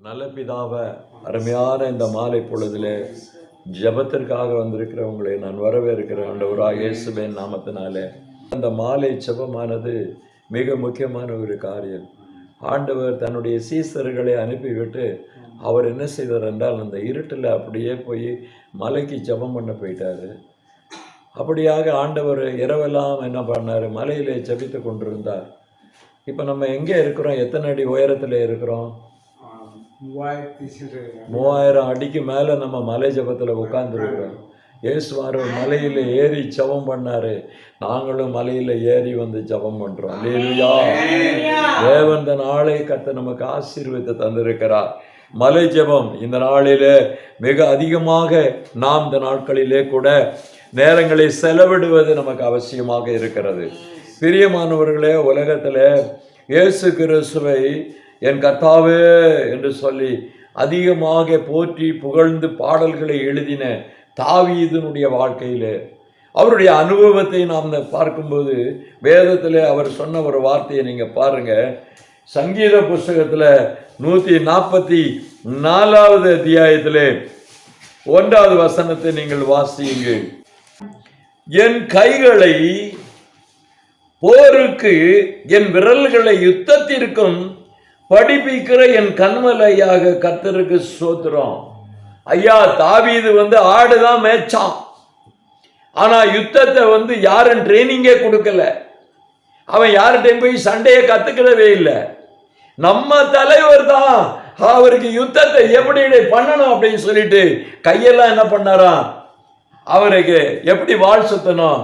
நல்ல பிதாவை அருமையான இந்த மாலை பொழுதிலே ஜெபத்திற்காக வந்திருக்கிறவங்களை நான் வரவேற்கிறேன் ஆண்டவராக இயேசுவின் நாமத்தினாலே. அந்த மாலை ஜெபமானது மிக முக்கியமான ஒரு காரியம். ஆண்டவர் தன்னுடைய சீசர்களை அனுப்பிவிட்டு அவர் என்ன செய்தார் என்றால் அந்த இருட்டில் அப்படியே போய் மலைக்கு ஜெபம் பண்ண போயிட்டார். அப்படியாக ஆண்டவர் இரவெல்லாம் என்ன பண்ணார், மலையிலே ஜெபித்து கொண்டிருந்தார். இப்போ நம்ம எங்கே இருக்கிறோம்? எத்தனை அடி உயரத்தில் இருக்கிறோம்? 3000 அடிக்கு மேலே நம்ம மலை ஜபத்தில் உட்கார்ந்துருக்கிறோம். இயேசுவார் மலையில் ஏறி ஜபம் பண்ணாரு, நாங்களும் மலையில் ஏறி வந்து ஜபம் பண்ணுறோம். அல்லேலூயா. தேவன் இந்த நாளை கர்த்தர் நமக்கு ஆசீர்வதித்து தந்திருக்கிறார். மலை ஜபம் இந்த நாளிலே மிக அதிகமாக நாம் இந்த நாட்களிலே கூட நேரங்களை செலவிடுவது நமக்கு அவசியமாக இருக்கிறது. பிரியமானவர்களே, உலகத்தில் இயேசு கிறிஸ்துவை என் கர்த்தாவே என்று சொல்லி அதிகமாக போற்றி புகழ்ந்து பாடல்களை எழுதின தாவீதினுடைய வாழ்க்கையில் அவருடைய அனுபவத்தை நாம் பார்க்கும்போது வேதத்தில் அவர் சொன்ன ஒரு வார்த்தையை நீங்கள் பாருங்கள். சங்கீத புஸ்தகத்தில் 144வது அத்தியாயத்தில் 1வது வசனத்தை நீங்கள் வாசியுங்கள். என் கைகளை போருக்கு, என் விரல்களை யுத்தத்திற்கும் படிப்பிக்கிற என் கண்மலையாக கர்த்தருக்கு ஸ்தோத்திரம். ஐயா, தாவீது ஆடுதான் மேய்ச்சான். ஆனா யுத்தத்தை யாரும் ட்ரைனிங்கே கொடுக்கல. அவன் யார்கிட்டையும் போய் சண்டையை கத்துக்கிடவே இல்லை. நம்ம தலைவர் தான் அவருக்கு யுத்தத்தை எப்படி பண்ணணும் அப்படின்னு சொல்லிட்டு கையெல்லாம் என்ன பண்ணாராம், அவருக்கு எப்படி வாள் சுத்தணும்,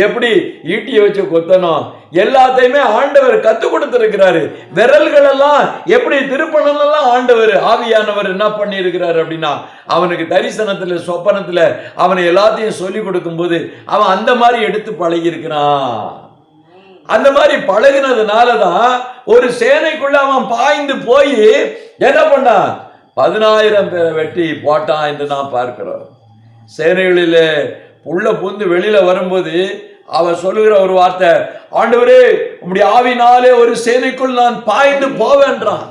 எப்படி ஈட்டியை வச்சு கொத்தணும், எல்லாத்தையுமே ஆண்டவர் கற்றுக் கொடுத்திருக்கிறாரு. விரல்கள் எல்லாம் எப்படி திருப்பணும் ஆண்டவர் ஆவியானவர் என்ன பண்ணி இருக்கிறாரு அப்படின்னா, அவனுக்கு தரிசனத்துல சொப்பனத்துல அவனை எல்லாத்தையும் சொல்லி கொடுக்கும் போது அவன் அந்த மாதிரி எடுத்து பழகி இருக்கிறான். அந்த மாதிரி பழகினதுனாலதான் ஒரு சேனைக்குள்ள அவன் பாய்ந்து போய் என்ன பண்ணான், 10,000 பேரை வெட்டி போட்டான் என்று நாம் பார்க்கிறோம். சேனைகளிலே உள்ள புந்து வெளியில வரும்போது அவர் சொல்லுகிற ஒரு வார்த்தை, ஆண்டவரே உம்முடைய ஆவினாலே ஒரு சேனைக்குள் நான் பாய்ந்து போவேன்றான்.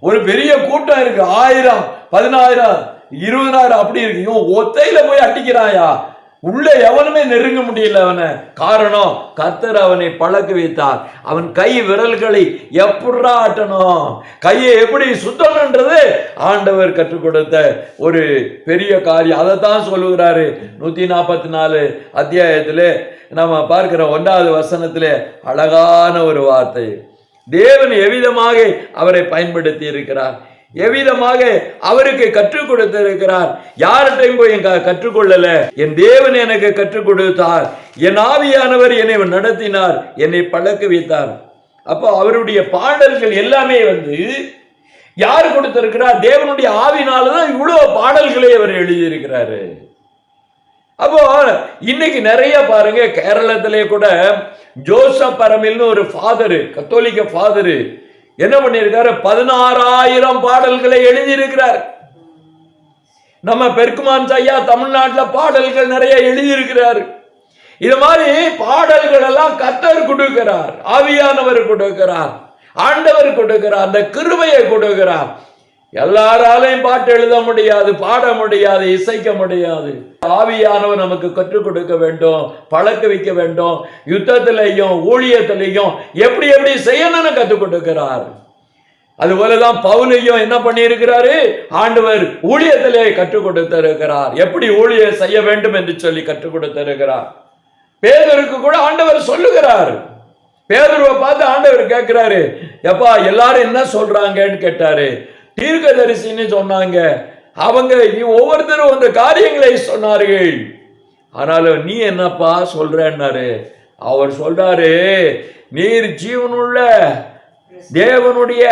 ஒரு பெரிய கூட்டம் இருக்கு, 1000, 10,000, 20,000 அப்படி இருக்கு. இவன் ஒத்தையில போய் அட்டிக்கிறாயா, உள்ள எவனுமே நெருங்க முடியல அவனை. காரணம், கர்த்தர் அவனை பழக்க வைத்தார். அவன் கை விரல்களை எப்படா ஆட்டணும், கையை எப்படி சுத்தணுன்றது ஆண்டவர் கற்றுக் கொடுத்த ஒரு பெரிய காரியம். அதைத்தான் சொல்லுகிறாரு 144 அத்தியாயத்திலே நம்ம பார்க்கிற 1வது வசனத்திலே அழகான ஒரு வார்த்தை. தேவன் எவ்விதமாக அவரை பயன்படுத்தி இருக்கிறார், எவ்விதமாக அவருக்கு கற்றுக் கொடுத்திருக்கிறார். யார்கிட்டையும் போய் கற்றுக்கொள்ளல, என் தேவன் எனக்கு கற்றுக் கொடுத்தார், என் ஆவியானவர் என்னை நடத்தினார், என்னை பழக்க வைத்தார். அப்போ அவருடைய பாடல்கள் எல்லாமே யார் கொடுத்திருக்கிறார்? தேவனுடைய ஆவினாலதான் இவ்வளவு பாடல்களை அவர் எழுதியிருக்கிறாரு. அப்போ இன்னைக்கு நிறைய பாருங்க, கேரளத்திலே கூட ஜோசப் பரமில்னு ஒரு ஃபாதரு, கத்தோலிக்க ஃபாதரு என்ன பண்ணியிருக்காரு, 16,000 பாடல்களை எழுதியிருக்கிறார். நம்ம பெருக்குமான் ஐயா தமிழ்நாட்டில் பாடல்கள் நிறைய எழுதியிருக்கிறார். இது மாதிரி பாடல்கள் எல்லாம் கர்த்தர் கொடுக்கிறார், ஆவியானவர் கொடுக்கிறார், ஆண்டவர் கொடுக்கிறார், அந்த கிருபையை கொடுக்கிறார். எல்லாராலையும் பாட்டு எழுத முடியாது, பாட முடியாது, இசைக்க முடியாது. ஆவியானவர் நமக்கு கற்றுக் கொடுக்க வேண்டும், பழக்க வைக்க வேண்டும். யுத்தத்திலையும் ஊழியத்திலையும் எப்படி எப்படி செய்யணும்னு கற்றுக் கொடுக்கிறார். அது போலதான் பவுலையும் என்ன பண்ணி இருக்கிறாரு, ஆண்டவர் ஊழியத்திலே கற்றுக் கொடுத்திருக்கிறார், எப்படி ஊழியம் செய்ய வேண்டும் என்று சொல்லி கற்றுக் கொடுத்திருக்கிறார். பேதுருக்கு கூட ஆண்டவர் சொல்லுகிறார். பேதுருவை பார்த்து ஆண்டவர் கேட்கிறாரு, எப்பா எல்லாரும் என்ன சொல்றாங்கன்னு கேட்டாரு. தீர்க்கதரிசின்னு சொன்னாங்க, அவங்க ஒவ்வொருத்தரும் அந்த காரியங்களை சொன்னார்கள். ஆனாலும் நீ என்னப்பா சொல்றன்னாரு. அவர் சொல்றாரு, நீர் ஜீவனுள்ள தேவனுடைய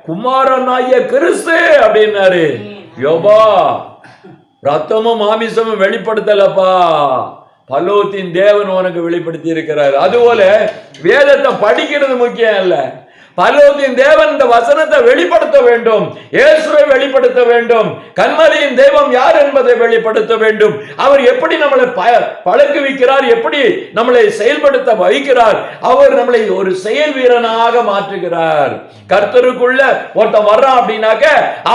குமாரனாகிய கிறிஸ்து அப்படின்னாரு. யோபா, ரத்தமும் மாமிசமும் வெளிப்படுத்தலப்பா, பல்லவத்தின் தேவன் உனக்கு வெளிப்படுத்தி இருக்கிறார். அதுபோல வேதத்தை படிக்கிறது முக்கியம் இல்ல, பல்லவத்தின் தேவன் இந்த வசனத்தை வெளிப்படுத்த வேண்டும், இயேசுவை வெளிப்படுத்த வேண்டும், கன்மலையின் தெய்வம் யார் என்பதை வெளிப்படுத்த வேண்டும். அவர் எப்படி நம்மளை பழக்குவிக்கிறார், எப்படி நம்மளை செயல்படுத்த வைக்கிறார், அவர் நம்மளை ஒரு செயல் வீரனாக மாற்றுகிறார். கர்த்தருக்குள்ள ஒருத்தன் வர்றான் அப்படின்னாக்க,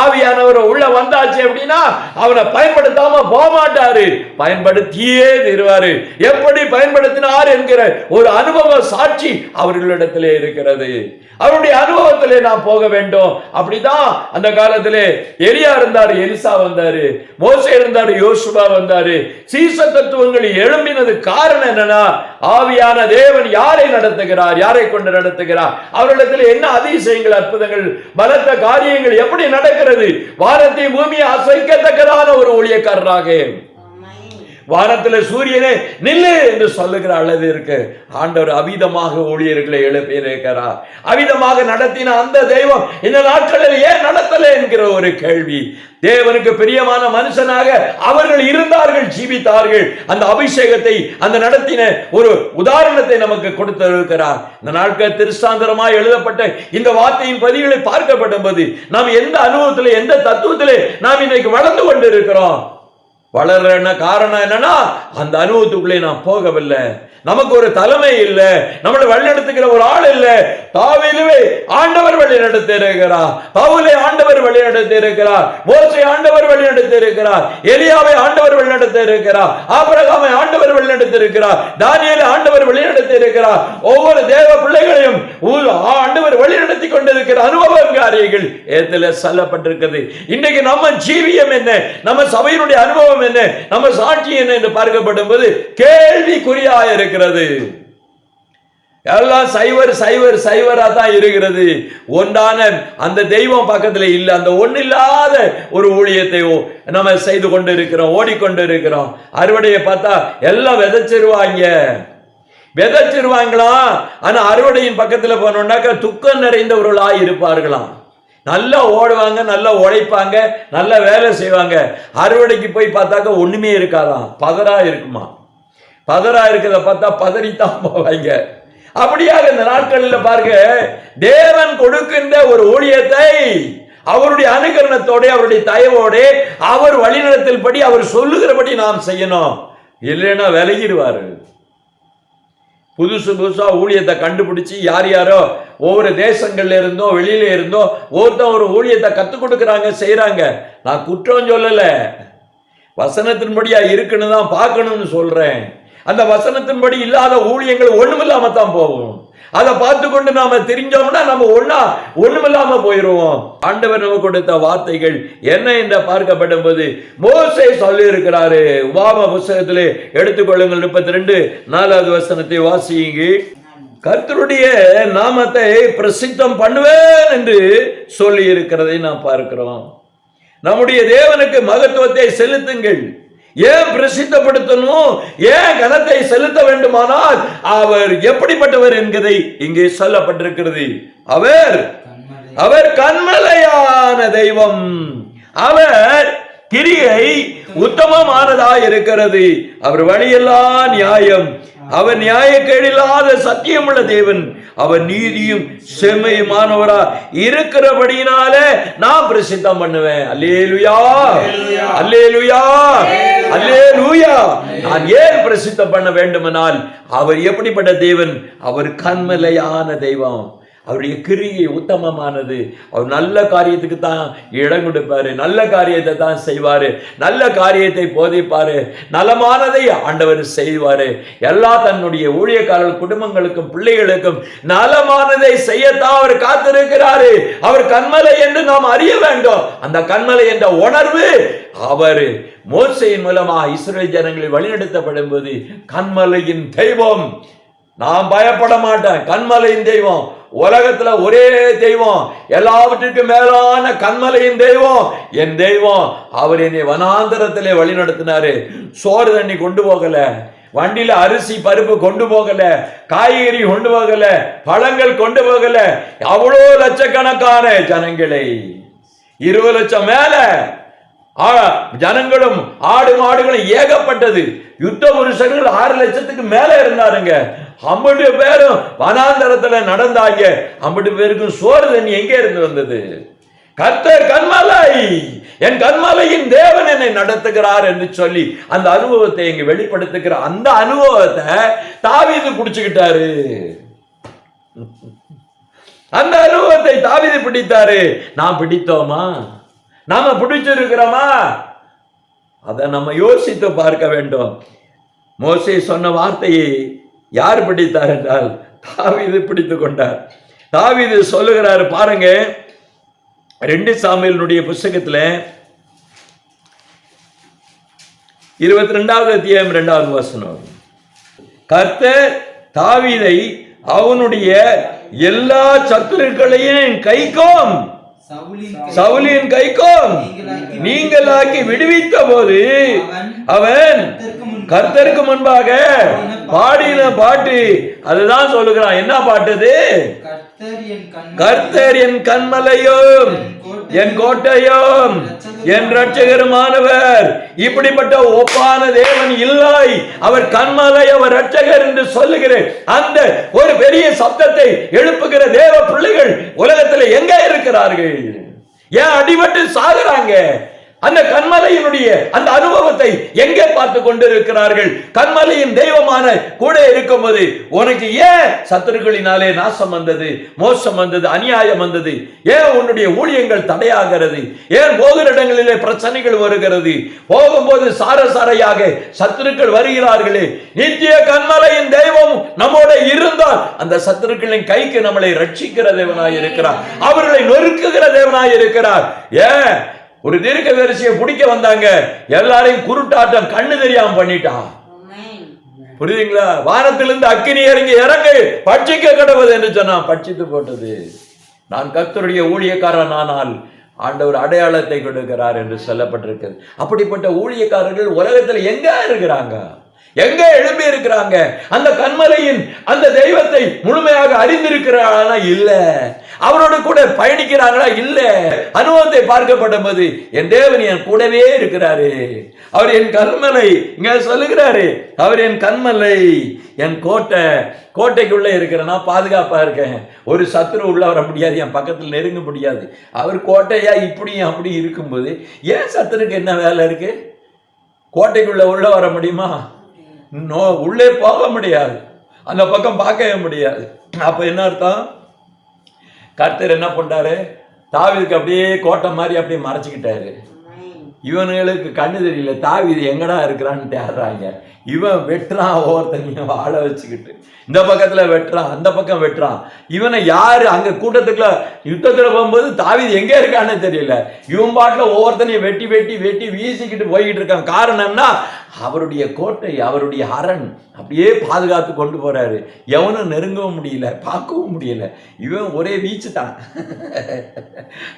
ஆவியானவர் உள்ள வந்தாச்சு அப்படின்னா அவனை பயன்படுத்தாம போக மாட்டாரு, பயன்படுத்தியே தருவாரு. எப்படி பயன்படுத்தினார் என்கிற ஒரு அனுபவ சாட்சி அவர்களிடத்திலே இருக்கிறது. அவருடைய அனுபவத்திலே நாம் போக வேண்டும். அப்படிதான் அந்த காலத்திலே எலியா இருந்தாரு, எலிசா வந்தாரு, மோசே இருந்தாரு, யோசுவா வந்தாரு. சீச தத்துவங்கள் எழும்பினது காரணம் என்னன்னா, ஆவியான தேவன் யாரை நடத்துகிறார், யாரை கொண்டு நடத்துகிறார், அவர்களிடத்தில் என்ன அதிசயங்கள், அற்புதங்கள், பலத்த காரியங்கள் எப்படி நடக்கிறது, வானத்தை பூமியை அசைக்கத்தக்கதான ஒரு ஊழியக்காரராக வானத்தில் சூரியனே நில்லு என்று சொல்லுகிற அளவு இருக்கு. ஆண்டவர் அவிதமாக ஊழியர்களை எழுப்பியிருக்கிறார். அவிதமாக நடத்தின அந்த தெய்வம் இந்த நாட்களில் ஏன் நடத்தல என்கிற ஒரு கேள்வி. தேவனுக்கு பிரியமான மனுஷனாக அவர்கள் இருந்தார்கள், ஜீவித்தார்கள். அந்த அபிஷேகத்தை, அந்த நடத்தின ஒரு உதாரணத்தை நமக்கு கொடுத்திருக்கிறார். இந்த நாட்கள் திருஷ்டாந்தரமாய் எழுதப்பட்ட இந்த வார்த்தையின் பதிவுகளை பார்க்கப்படும் போது நாம் எந்த அனுபவத்திலே, எந்த தத்துவத்திலே நாம் இன்னைக்கு வளர்ந்து கொண்டு இருக்கிறோம்? வளர்ற காரணம் என்னன்னா, அந்த அனுபவத்துக்குள்ளே நாம் போகவில்லை. நமக்கு ஒரு தலைமை இல்லை, நம்மளை வழிநடத்துகிற ஒரு ஆள் இல்லை. தாவீதுவை ஆண்டவர் வழிநடத்தி இருக்கிறார், பவுலை ஆண்டவர் வழிநடத்தி இருக்கிறார், மோசே ஆண்டவர் வழிநடத்தி இருக்கிறார், எலியாவை ஆண்டவர் வழிநடத்தி இருக்கிறார், ஆபிரகாமை ஆண்டவர் வழிநடத்தி இருக்கிறார், தானியேலை ஆண்டவர் வழிநடத்தி இருக்கிறார். ஒவ்வொரு தேவ பிள்ளைகளையும் ஆண்டவர் வழிநடத்தி கொண்டிருக்கிற அனுபவ காரியங்கள் ஏத்துல சொல்லப்பட்டிருக்கிறது. இன்றைக்கு நம்ம ஜீவியம் என்ன, நம்ம சபையினுடைய அனுபவம் என்ன, நம்ம சாட்சி என்ன என்று பார்க்கப்படும் போது கேள்விக்குறியாக இருக்கிறது. எல்லாம் சைவர் சைவர் சைவரா தான் இருக்கிறது. ஒன்றான அந்த தெய்வம் பக்கத்தில் இல்லை. அந்த ஒன்னு இல்லாத ஒரு ஊழியத்தை நம்ம செய்து கொண்டு இருக்கிறோம், ஓடிக்கொண்டு இருக்கிறோம். அறுவடையை பார்த்தா எல்லாம் விதைச்சிருவாங்களாம். ஆனா அறுவடையின் பக்கத்தில் போனோம்னாக்க துக்கம் நிறைந்தவர்களாய் இருப்பார்களாம். நல்லா ஓடுவாங்க, நல்லா உழைப்பாங்க, நல்லா வேலை செய்வாங்க. அறுவடைக்கு போய் பார்த்தாக்க ஒண்ணுமே இருக்காதான், பதறா இருக்குமா. பதறா இருக்கிறத பார்த்தா பதறித்தான் போவாங்க. அப்படியாக இந்த நாட்களில் பாருங்க, தேவன் கொடுக்கின்ற ஒரு ஊழியத்தை அவருடைய அனுகரணத்தோட, அவருடைய தயவோட, அவர் வழிநடத்தல் படி, அவர் சொல்லுகிறபடி நாம் செய்யணும். இல்லைன்னா விலகிடுவாரு. புதுசா ஊழியத்தை கண்டுபிடிச்சு யார் யாரோ ஒவ்வொரு தேசங்கள்ல இருந்தோ வெளியில இருந்தோ ஒருத்தன் ஒரு ஊழியத்தை கத்துக் கொடுக்கறாங்க, செய்யறாங்க. நான் குற்றம் சொல்லல, வசனத்தின்படியா இருக்குன்னு தான் பார்க்கணும்னு சொல்றேன். அந்த வசனத்தின்படி இல்லாத ஊழியங்கள் ஒண்ணுமில்லாம தான் போகும். அதை பார்த்து கொண்டு நாம தெரிஞ்சோம்னா நம்ம ஒண்ணுமில்லாம போயிருவோம். ஆண்டவர் நமக்கு கொடுத்த வார்த்தைகள் என்ன என்று பார்க்கப்படும் போது மோசே சொல்லி இருக்கிறாரு. உபாகம புத்தகத்திலே எடுத்துக்கொள்ளுங்கள், 32:4 வசனத்தை வாசியுங்க. கர்த்தருடைய நாமத்தை பிரசித்தம் பண்ணுவேன் என்று சொல்லி இருக்கிறதை நாம் பார்க்கிறோம். நம்முடைய தேவனுக்கு மகத்துவத்தை செலுத்துங்கள். ஏன் பிரசித்தப்படுத்தணும், ஏன் கனத்தை செலுத்த வேண்டுமானால் அவர் எப்படிப்பட்டவர் என்கிறதை இங்கே சொல்லப்பட்டிருக்கிறது. அவர் கன்மலையான தெய்வம், அவர் கிரியை உத்தமமானதாய் இருக்கிறது, அவர் வழியெல்லாம் நியாயம், அவர் நியாயக்கேடில்லாத சத்தியமுள்ள தேவன், அவர் நீதியும் செம்மையுமானவரா இருக்கிறபடினாலே நான் பிரசித்தம் பண்ணுவேன். அல்லேலூயா, அல்லேலூயா, அல்லேலூயா. நான் ஏன் பிரசித்தம் பண்ண வேண்டுமானால் அவர் எப்படிப்பட்ட தேவன், அவர் கன்மலையான தெய்வம், அவருடைய கிரியை உத்தமமானது. அவர் நல்ல காரியத்துக்கு தான் இடம் கொடுப்பாரு, நல்ல காரியத்தை தான் செய்வாரு, நல்ல காரியத்தை போதிப்பாரு, நலமானதை ஆண்டவர் செய்வாரு. எல்லா தன்னுடைய ஊழியக்காரர்கள் குடும்பங்களுக்கும் பிள்ளைகளுக்கும் நலமானதை செய்யத்தான் அவர் காத்திருக்கிறாரு. அவர் கன்மலை என்று நாம் அறிய வேண்டும். அந்த கன்மலை என்ற உணர்வு அவர் மோசேயின் மூலமா இஸ்ரவேல் ஜனங்களை வழிநடத்தப்படும் போது, கன்மலையின் தெய்வம், நான் பயப்பட மாட்டேன், கன்மலையின் தெய்வம், உலகத்துல ஒரே தெய்வம், எல்லாவற்றிற்கும் மேலான கன்மலையின் தெய்வம் என் தெய்வம். அவர் என்னை வனாந்தரத்திலே வழி நடத்தினாரு. சோறு தண்ணி கொண்டு போகல, வண்டியில அரிசி பருப்பு கொண்டு போகல, காய்கறி கொண்டு போகல, பழங்கள் கொண்டு போகல. அவ்வளோ லட்சக்கணக்கான ஜனங்களை, 20 லட்சம் மேல ஜனங்களும் ஆடு மாடுகளும் ஏகப்பட்டது. யுத்த புருஷர்கள் 6 லட்சத்துக்கு மேல இருந்தாருங்க. 50 பேரும் வனாந்தரத்துல நடந்தாங்க. 50 பேருக்கும் சோறு தண்ணி எங்க இருந்து வந்தது? கர்த்தர் கன்மலை, என் கன்மலையின் தேவன் என்னை நடத்துகிறார் என்று சொல்லி அந்த அனுபவத்தை இங்க வெளிப்படுத்துகிற அந்த அனுபவத்தை தாவீது குடிச்சுக்கிட்டாரு. அந்த அனுபவத்தை தாவீது பிடித்தாரு. நாம் பிடித்தோமா? நாம பிடிச்சிருக்கிறோமா? அதை நம்ம யோசித்து பார்க்க வேண்டும். மோசே சொன்ன வார்த்தையை யார் பிடித்தார் என்றால் தாவீது பிடித்து கொண்டார். தாவீது சொல்லுகிறார் பாருங்க, 2 சாமுவேலினுடைய புத்தகத்துல 22வது அத்தியாயம் 2வது வசனம். கர்த்தர் தாவீதை அவனுடைய எல்லா சத்துருக்களையும் கைக்கும் சவுலின் கைக்கும் நீங்களாக்கி விடுவித்த போது அவன் கர்த்தருக்கு முன்பாக பாடின பாட்டு, அதுதான் சொல்லுகிறான். என்ன பாட்டுது? கர்த்தர் என் கன்மலையும் என் கோட்டையும் என் இரட்சகருமானவர், இப்படிப்பட்ட ஒப்பான தேவன் இல்லை, அவர் கன்மலை, அவர் இரட்சகர் என்று சொல்லுகிறேன். அந்த ஒரு பெரிய சப்தத்தை எழுப்புகிற தேவ பிள்ளைகள் உலகத்தில் எங்க இருக்கிறார்கள்? ஏன் அடிபட்டு சாகுறாங்க? அந்த கன்மலையினுடைய அந்த அனுபவத்தை எங்கே பார்த்து கொண்டிருக்கிறார்கள்? கன்மலையின் தெய்வமான கூட இருக்கும்போது உனக்கு ஏன் சத்துருக்களினாலே நாசம் வந்தது, மோசம் வந்தது, அநியாயம் வந்தது? ஏன் உன்னுடைய ஊழியங்கள் தடையாகிறது? ஏன் போகிற இடங்களிலே பிரச்சனைகள் வருகிறது? போகும்போது சாரசாரையாக சத்துருக்கள் வருகிறார்களே. நித்திய கன்மலையின் தெய்வம் நம்மோட இருந்தால் அந்த சத்துருக்களின் கைக்கு நம்மளை ரட்சிக்கிற தேவனாய் இருக்கிறார், அவர்களை நொறுக்குகிற தேவனாய் இருக்கிறார். ஏன் ஒரு தீர்க்கதரிசியை பிடிக்க வந்தாங்க, எல்லாரையும் குருட்டாட்டம், கண்ணு தெரியாம பண்ணிட்டான். புரியுதுங்களா? வானத்திலிருந்து அக்கினி இறங்கு பட்சிக்க கடவுது என்று சொன்னான், பட்சித்து போட்டது. நான் கர்த்தருடைய ஊழியக்காரன் ஆனால் ஆண்டவர் அடையாளத்தை கொடுக்கிறார் என்று சொல்லப்பட்டிருக்கிறது. அப்படிப்பட்ட ஊழியக்காரர்கள் உலகத்தில் எங்க இருக்கிறாங்க? எங்க எழுப்பி இருக்கிறாங்க? அந்த கன்மலையின் அந்த தெய்வத்தை முழுமையாக அறிந்திருக்கிறானா? இல்ல. அவரோடு கூட பயணிக்கிறாங்களா? இல்ல. அனுபவத்தை பார்க்கப்படும் போது என் தேவன் என் கூடவே இருக்கிறாரு, அவர் என் கன்மலை. இங்க சொல்லுகிறாரு, அவர் என் கன்மலை, என் கோட்டை. கோட்டைக்குள்ள இருக்கிறேன்னா பாதுகாப்பா இருக்கேன். ஒரு சத்துரு உள்ள வர முடியாது, என் பக்கத்தில் நெருங்க முடியாது. அவர் கோட்டையா இப்படியும் அப்படி இருக்கும்போது ஏன் சத்துருக்கு என்ன வேலை இருக்கு? கோட்டைக்குள்ள உள்ள வர முடியுமா? உள்ளே போக முடியாது, அந்த பக்கம் பார்க்கவே முடியாது. அப்ப என்ன அர்த்தம்? கர்த்தர் என்ன பண்றாரு? தாவீதுக்கு அப்படியே கோட்டை மாதிரி அப்படியே மறைச்சுக்கிட்டாரு. இவனுங்களுக்கு கண்ணு தெரியல, தாவீது எங்கடா இருக்கிறான்னு தேடுறாங்க. இவன் வெட்டுறான், ஒவ்வொருத்தனையும் வாழ வச்சுக்கிட்டு இந்த பக்கத்துல வெட்டுறான், அந்த பக்கம் வெட்டுறான். இவனை யாரு அங்க கூட்டத்துக்குள்ள யுத்தத்துல போகும்போது தாவீது எங்க இருக்கான்னு தெரியல. இவன் பாட்டுல ஒவ்வொருத்தனையும் வெட்டி வெட்டி வெட்டி வீசிக்கிட்டு போய்கிட்டு இருக்கான். காரணம்னா அவருடைய கோட்டை, அவருடைய அரண் அப்படியே பாதுகாத்து கொண்டு போறாரு. எவனும் நெருங்கவும் முடியல, பார்க்கவும் முடியல. இவன் ஒரே வீச்சு தான்.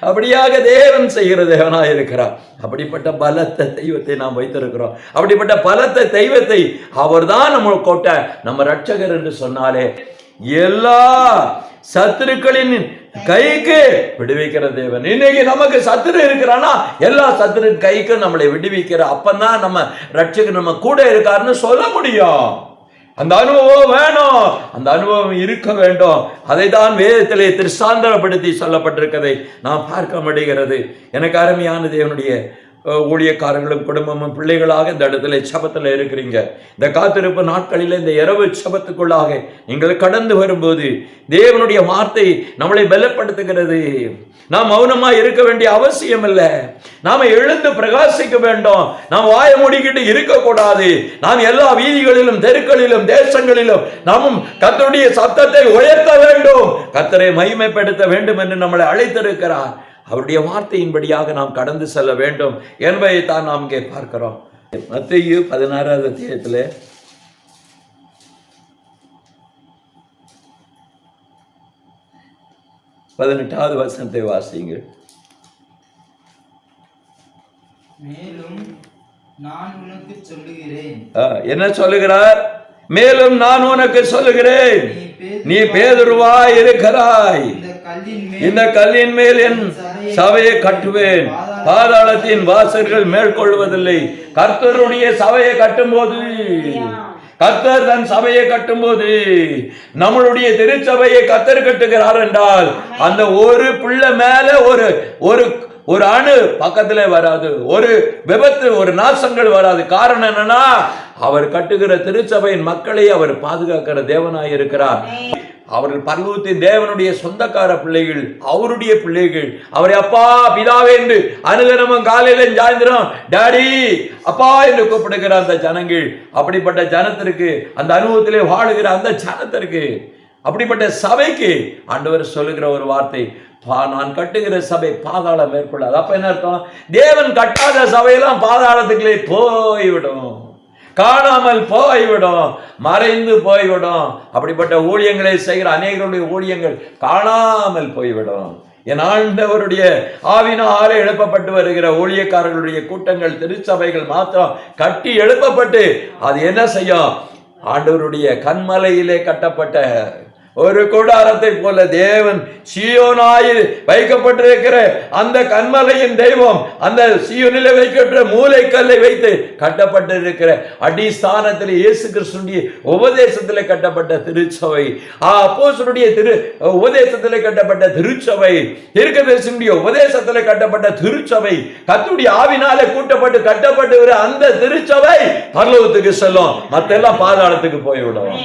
அப்படியாக தேவன் செய்கிற தேவனா இருக்கிறார். அப்படிப்பட்ட பலத்த தெய்வத்தை நாம் வைத்திருக்கிறோம். அப்படிப்பட்ட பலத்த தெய்வத்தை அவர்தான் நம்ம கோட்டை, நம்ம ரட்சகர் என்று சொன்னாலே எல்லா சத்துருக்களின் கைக்கு விடுவிக்கிற தேவன். இன்னைக்கு நமக்கு சத்துரு இருக்கிறானா, எல்லா சத்துரு கைக்கு நம்மளை விடுவிக்கிற. அப்பதான் நம்ம ரட்சகர் நம்ம கூட இருக்காருன்னு சொல்ல முடியும். அந்த அனுபவம் வேணும், அந்த அனுபவம் இருக்க வேண்டும். அதை தான் வேதத்திலே திருசாந்தரப்படுத்தி சொல்லப்பட்டிருக்கதை நாம் பார்க்க முடிகிறது. எனக்கு அருமையான தேவனுடைய ஊழியக்காரங்களும் குடும்பமும் பிள்ளைகளாக இந்த இடத்துல சபத்தில் இருக்கிறீங்க. இந்த காத்திருப்பு நாட்களில் இந்த இரவு சபத்துக்குள்ளாக நீங்கள் கடந்து வரும்போது தேவனுடைய வார்த்தை நம்மளை பலப்படுத்துகிறது. நாம் மௌனமா இருக்க வேண்டிய அவசியம் இல்லை. நாம எழுந்து பிரகாசிக்க வேண்டும். நாம் வாய மூடிக்கிட்டு இருக்கக்கூடாது. நாம் எல்லா வீதிகளிலும் தெருக்களிலும் தேசங்களிலும் நாமும் கர்த்தருடைய சத்தத்தை உயர்த்த வேண்டும், கர்த்தரை மகிமைப்படுத்த வேண்டும் என்று நம்மளை அழைத்திருக்கிறார். அவருடைய வார்த்தையின்படியாக நாம் கடந்து செல்ல வேண்டும் என்பதை தான் நாம் இங்கே பார்க்கிறோம். மத்தேயு 16வது அத்தியாயத்தில் 18வது வசனத்தை வாசியுங்கள். மேலும் நான் உனக்கு சொல்லுகிறேன். என்ன சொல்லுகிறார்? மேலும் நான் உனக்கு சொல்லுகிறேன், நீ பேதுருவாய் இருக்கிறாய், இந்த கல்லின் மேல் என் சபையை கட்டுவேன், பாதாளத்தின் வாசல்கள் மேற்கொள்வதில்லை. கர்த்தருடைய சபையை கட்டும் போது கர்த்தர் தன் சபையை கட்டும்போது, நம்மளுடைய திருச்சபையை கர்த்தர் கட்டுகிறார் என்றால், அந்த ஒரு பிள்ளை மேல ஒரு அணு பக்கத்துல வராது, ஒரு விபத்து, ஒரு நாசங்கள் வராது. காரணம் என்னன்னா, அவர் கட்டுகிற திருச்சபையின் மக்களை அவர் பாதுகாக்கிற தேவனாய் இருக்கிறார். அவர்கள் பரலோகத்தின் தேவனுடைய சொந்தக்கார பிள்ளைகள், அவருடைய பிள்ளைகள். அவரை அப்பா பிதாவே என்று அனுதினமும் காலையில சாயந்திரம் டாடி அப்பா என்று கூப்பிடுகிற அந்த ஜனங்கள், அப்படிப்பட்ட ஜனத்திற்கு, அந்த அனுபவத்திலே வாழுகிற அந்த ஜனத்திற்கு, அப்படிப்பட்ட சபைக்கு ஆண்டவர் சொல்லுகிற ஒரு வார்த்தை, நான் கட்டுகிற சபை பாதாளம் மேற்கொள்ளாது. அப்ப என்ன அர்த்தம்? தேவன் கட்டாத சபையெல்லாம் பாதாளத்துக்குள்ளே போய்விடும், காணாமல் போய்விடும், மறைந்து போய்விடும். அப்படிப்பட்ட ஊழியங்களை செய்கிற அநேகருடைய ஊழியங்கள் காணாமல் போய்விடும். என் ஆண்டவருடைய ஆவினாலே எழுப்பப்பட்டு வருகிற ஊழியக்காரர்களுடைய கூட்டங்கள், திருச்சபைகள் மாத்திரம் கட்டி எழுப்பப்பட்டு அது என்ன செய்யும்? ஆண்டவருடைய கன்மலையிலே கட்டப்பட்ட ஒரு கூடாரத்தை போல தேவன் சீயோனாயில் வைக்கப்பட்டிருக்கிற அந்த கன்மலையின் தெய்வம், அந்த சீயோனிலே வைக்கப்பட்ட மூலைக்கல்லை வைத்து கட்டப்பட்டிருக்கிற அடிஸ்தானத்தில் இயேசு கிறிஸ்துவின் உபதேசத்திலே கட்டப்பட்ட திருச்சபை, அப்போஸ்தலருடைய உபதேசத்திலே கட்டப்பட்ட திருச்சபை, தீர்க்கதரிசியுடைய உபதேசத்திலே கட்டப்பட்ட திருச்சபை, கர்த்தருடைய ஆவினாலே கூட்டப்பட்டு கட்டப்பட்டு அந்த திருச்சபை பரலோகத்துக்கு செல்லும், மத்தெல்லாம் பாதாளத்துக்கு போய்விடும்.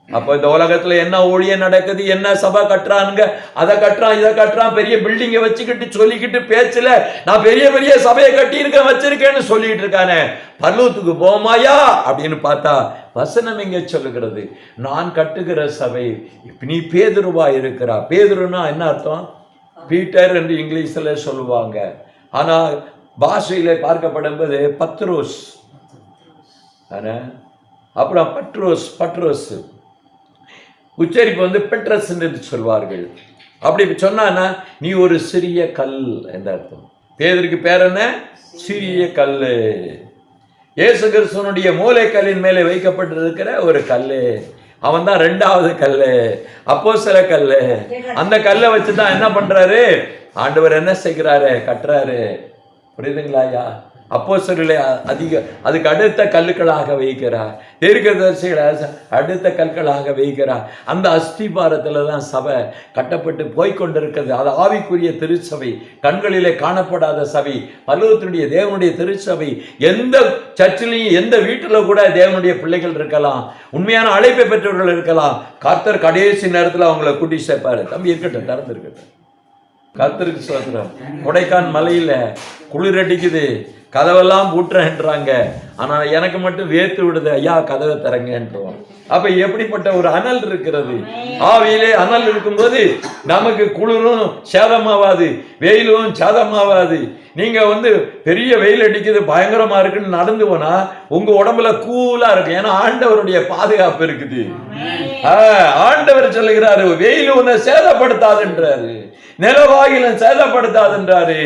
அப்ப இந்த உலகத்துல என்ன ஊழியம் நடக்குது, என்ன சபை கட்டுறானுங்க, அதை கட்டுறான், இதை கட்டுறான், பெரிய பில்டிங்கை வச்சுக்கிட்டு சொல்லிக்கிட்டு பேச்சுல நான் பெரிய பெரிய சபையை கட்டியிருக்கேன் வச்சிருக்கேன்னு சொல்லிட்டு இருக்கானே, பரலோகத்துக்கு போமாயா அப்படின்னு பார்த்தா வசனம் எங்க சொல்லுகிறது? நான் கட்டுகிற சபை. நீ பேதுருவா இருக்கிறா. பேதுருன்னா என்ன அர்த்தம்? பீட்டர் என்று இங்கிலீஷ்ல சொல்லுவாங்க. ஆனா பாஷையில பார்க்கப்படும்போது பத்ரோஸ், அப்புறம் பட்ரோஸ், உச்சரிப்பு வந்து பெட்ரஸ் என்று சொல்வார்கள். அப்படி சொன்னா நீ ஒரு சிறிய கல் என்ற அர்த்தம். பேதருக்கு பேர் என்ன? சிறிய கல். இயேசு கிறிஸ்துவனுடைய மூலைக்கல்லின் மேலே வைக்கப்பட்டிருக்கிற ஒரு கல்லு, அவன் தான் 2வது கல்லு, அப்போஸ்தல கல்லு. அந்த கல்லை வச்சுதான் என்ன பண்றாரு ஆண்டவர்? என்ன செய்கிறாரு? கட்டுறாரு. புரியுதுங்களா ஐயா? அப்போஸ்தலர்களை அதுக்கு அடுத்த கல்லுக்களாக வைக்கிறார், தீர்க்கதரிசிகளை அடுத்த கற்களாக வைக்கிறார். அந்த அஸ்திபாரத்துல தான் சபை கட்டப்பட்டு போய்கொண்டிருக்கிறது. அது ஆவிக்குரிய திருச்சபை, கண்களிலே காணப்படாத சபை, பரலோகத்தினுடைய தேவனுடைய திருச்சபை. எந்த சர்ச்சிலையும் எந்த வீட்டில் கூட தேவனுடைய பிள்ளைகள் இருக்கலாம், உண்மையான அழைப்பை பெற்றவர்கள் இருக்கலாம். கர்த்தர் கடைசி நேரத்தில் அவங்களை கூட்டி சேர்ப்பாரு. தம்பி இருக்கட்டும், திறந்து இருக்கட்டும். கர்த்தருக்கு ஸ்தோத்திரம். கொடைக்கான் மலையில குளிர் அடிக்குது, கதவெல்லாம் பூட்டுறேன்றாங்க. ஆனா எனக்கு மட்டும் வேர்த்து விடுது, ஐயா கதவை தரங்கன்றோம். அப்ப எப்படிப்பட்ட ஒரு அனல் இருக்கிறது. ஆவியிலே அனல் இருக்கும்போது நமக்கு குளிரும் சேதமாவாது, வெயிலும் சேதமாவாது. நீங்க பெரிய வெயில் அடிக்குது, பயங்கரமா இருக்குன்னு நடந்து போனா உங்க உடம்புல கூலா இருக்கு. ஏன்னா ஆண்டவருடைய பாதுகாப்பு இருக்குது. ஆண்டவர் சொல்லுகிறாரு, வெயில் உன்னை சேதப்படுத்தாதுன்றாரு, நிலவாயிலும் சேதப்படுத்தாதுன்றாரு,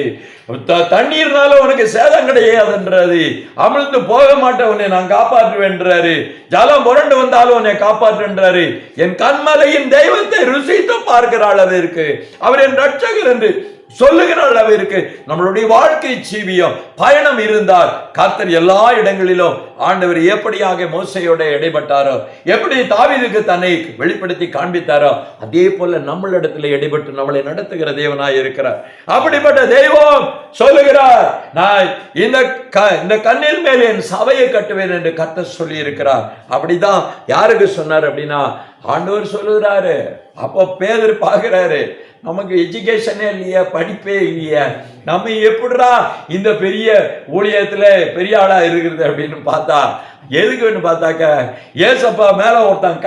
தண்ணீர்னால உனக்கு சேதம் கிடையாதுன்றாரு, அமிழ்ந்து போக மாட்டேன் உன்னை நான் காப்பாற்றுவேன்றாரு, ஜலம் புரண்டு வந்தாலும் உன்னை காப்பாற்றுன்றாரு. என் கன்மலையின் தெய்வத்தை ருசித்து பார்க்கிற அளவிற்கு அவர் என் ரட்சகர் என்று சொல்லுகிற அளவிற்கு நம்மளுடைய வாழ்க்கை ஜீவியம் பயணம் இருந்தால் கர்த்தர் எல்லா இடங்களிலும் ஆண்டவர் எப்படியாக மோசையோட இடைப்பட்டாரோ, எப்படி தாவீதுக்கு தன்னை வெளிப்படுத்தி காண்பித்தாரோ, அதே போல நம்மளிடத்துல இடைப்பட்டு நம்மளை நடத்துகிற தேவனாய் இருக்கிறார். அப்படிப்பட்ட தெய்வம் சொல்லுகிறார், நான் இந்த கண்ணில் மேல் என் சபையை கட்டுவேன் என்று கர்த்தர் சொல்லி இருக்கிறார். அப்படிதான் யாருக்கு சொன்னார் அப்படின்னா ஆண்டவர் சொல்லுகிறாரு. அப்போ பேதர் பார்க்கிறாரு, நமக்கு எஜுகேஷனே இல்லையா, படிப்பே இல்லையா, நம்ம எப்படிடா இந்த பெரிய ஊழியத்துல பெரிய ஆளா இருக்கிறது அப்படின்னு பார்த்தா, எதுக்குன்னு பார்த்தாக்க ஏசப்பா மேல ஒருத்தன்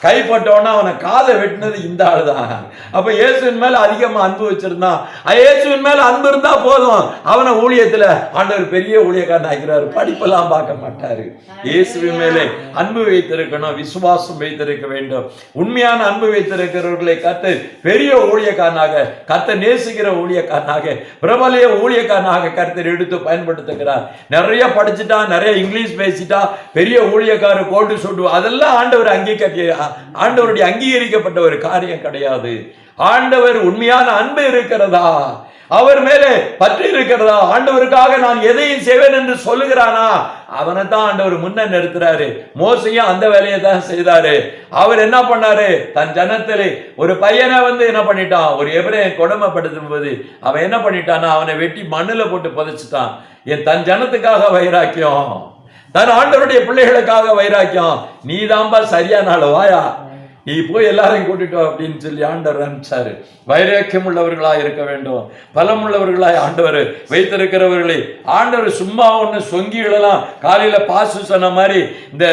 கைப்பட்டவனா அவனை காதை வெட்டினது இந்த ஆள் தான். அப்ப இயேசுவின் மேல அதிகமா அன்பு வச்சிருந்தான். இயேசுவின் மேல அன்பு இருந்தா போதும், அவனை ஊழியத்துல ஆண்டவர் பெரிய ஊழியக்காரன் ஆகிறாரு. படிப்பெல்லாம் பார்க்க மாட்டாரு. இயேசுவின் மேலே அன்பு வைத்திருக்கணும், விசுவாசம் வைத்திருக்க வேண்டும். உண்மையான அன்பு வைத்திருக்கிறவர்களை கர்த்தர் பெரிய ஊழியக்காரனாக, கர்த்தர் நேசிக்கிற ஊழியக்காரனாக, பிரபலிய ஊழியக்காரனாக கர்த்தர் எடுத்து பயன்படுத்துகிறார். நிறைய படிச்சுட்டா, நிறைய இங்கிலீஷ் பேசிட்டா பெரிய ஊழியக்கார கோட்டு சுட்டு, அதெல்லாம் ஆண்டவருடைய அங்கீகரிக்கப்பட்ட ஒரு காரியம் கிடையாது. ஆண்டவர் உண்மையான அன்பு இருக்கிறதா, அவர் மேலே பற்றி இருக்கிறதா? ஆண்டவருக்காக நான் எதையும் செய்வேன் என்று சொல்லுகிறானா? அவனை தான் ஆண்டவர் முன்ன நிறுத்துறாரு. மோசையும் அந்த வேலையை தான் செய்தாரு. அவர் என்ன பண்ணாரு? தன் ஜனத்திலே ஒரு பையனை என்ன பண்ணிட்டான்? ஒரு எபிரேயன் கொடுமைப்படுத்தும் போது அவன் என்ன பண்ணிட்டான்னா, அவனை வெட்டி மண்ணுல போட்டு புதைச்சிட்டான். தன் ஜனத்துக்காக வைராக்கியம், தன் ஆண்டவருடைய பிள்ளைகளுக்காக வைராக்கியம். நீ தான்பா சரியான ஆளு, வாயா நீ போய் எல்லாரையும் கூட்டிட்டோம் அப்படின்னு சொல்லி ஆண்டவர் அனுப்பிச்சாரு. வைராக்கியம் உள்ளவர்களாய் இருக்க வேண்டும், பலம் உள்ளவர்களாய் ஆண்டவர் வைத்திருக்கிறவர்களை ஆண்டவர் சும்மா ஒன்று சொங்கிகளெல்லாம் காலையில பாசு சொன்ன மாதிரி இந்த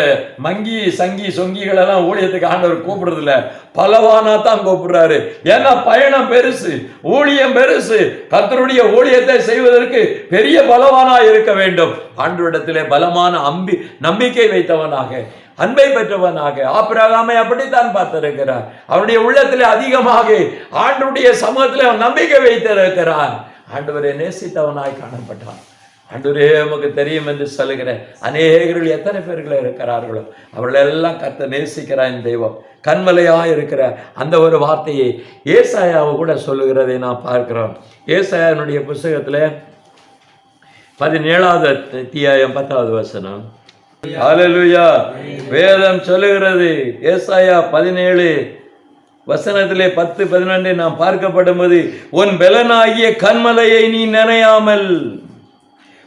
மங்கி சங்கி சொங்கிகளெல்லாம் ஊழியத்துக்கு ஆண்டவர் கூப்பிடுறதில்ல, பலவானா தான் கூப்பிடுறாரு. ஏன்னா பயணம் பெருசு, ஊழியம் பெருசு. கர்த்தருடைய ஊழியத்தை செய்வதற்கு பெரிய பலவானா இருக்க வேண்டும். ஆண்டவரிடத்திலே பலமான நம்பிக்கை வைத்தவனாக, அன்பை பெற்றவனாக. ஆபிரகாமை அப்படித்தான் பார்த்திருக்கிறார். அவருடைய உள்ளத்திலே அதிகமாக ஆண்டவருடைய சமூகத்தில் அவன் நம்பிக்கை வைத்திருக்கிறான். ஆண்டவரை நேசித்தவனாய் காணப்பட்டான். ஆண்டவரே உமக்கு தெரியும் என்று சொல்லுகிற அநேகர்கள் எத்தனை பேர்கள் இருக்கிறார்களோ அவர்கள் எல்லாம் கர்த்தர் நேசிக்கிறான். தெய்வம் கண்மலையாக இருக்கிற அந்த ஒரு வார்த்தையை ஏசாயாவை கூட சொல்லுகிறதை நான் பார்க்கிறோம். ஏசாயானுடைய புஸ்தகத்தில் 17வது அத்தியாயம் 10வது வசனம். ஹல்லேலூயா. வேதம் சொல்லுகிறது, ஏசாயா 17 வசனத்திலே 10-11 நாம் பார்க்கப்படும் போது, உன் பெலனாகிய கண்மலையை நீ நினையாமல்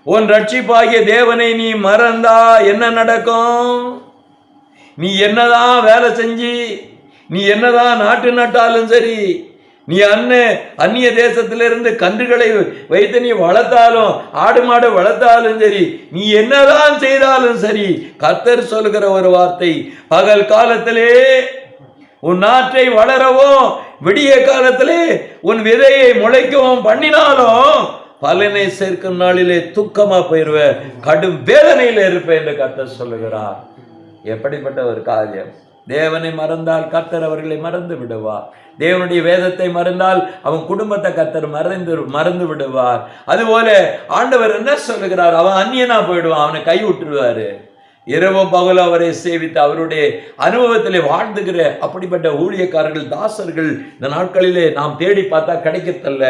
உன் ரட்சிப்பாகிய தேவனை நீ மறந்தா என்ன நடக்கும்? நீ என்னதான் வேலை செஞ்சு, நீ என்னதான் நாட்டு நட்டாலும் சரி, நீ அந்நிய தேசத்திலிருந்து கன்றுகளை வைத்து நீ வளர்த்தாலும், ஆடு மாடு வளர்த்தாலும் சரி, நீ என்னதான் செய்தாலும் சரி, கர்த்தர் சொல்லுகிற ஒரு வார்த்தை, பகல் காலத்திலே உன் நாற்றை வளரவும் விடிய காலத்திலே உன் விதையை முளைக்கவும் பண்ணினாலும் பலனை சேர்க்கும் நாளிலே துக்கமா போயிருவ, கடும் வேதனையில் இருப்பேன் என்று கர்த்தர் சொல்லுகிறார். எப்படிப்பட்ட ஒரு காரியம்! தேவனை மறந்தால் கர்த்தர் அவர்களை மறந்து விடுவார். தேவனுடைய வேதத்தை மறந்தால் அவன் குடும்பத்தை கர்த்தர் மறந்து விடுவார். அதுபோல ஆண்டவர் என்ன சொல்லுகிறார்? அவன் அந்நியனா போயிடுவான், அவனை கை விட்டுருவாரு. இரவும் பகலும் அவரை சேவித்து அவருடைய அனுபவத்திலே வாழ்ந்துகிற அப்படிப்பட்ட ஊழியக்காரர்கள், தாசர்கள் இந்த நாட்களிலே நாம் தேடி பார்த்தா கிடைக்கத்தல்ல.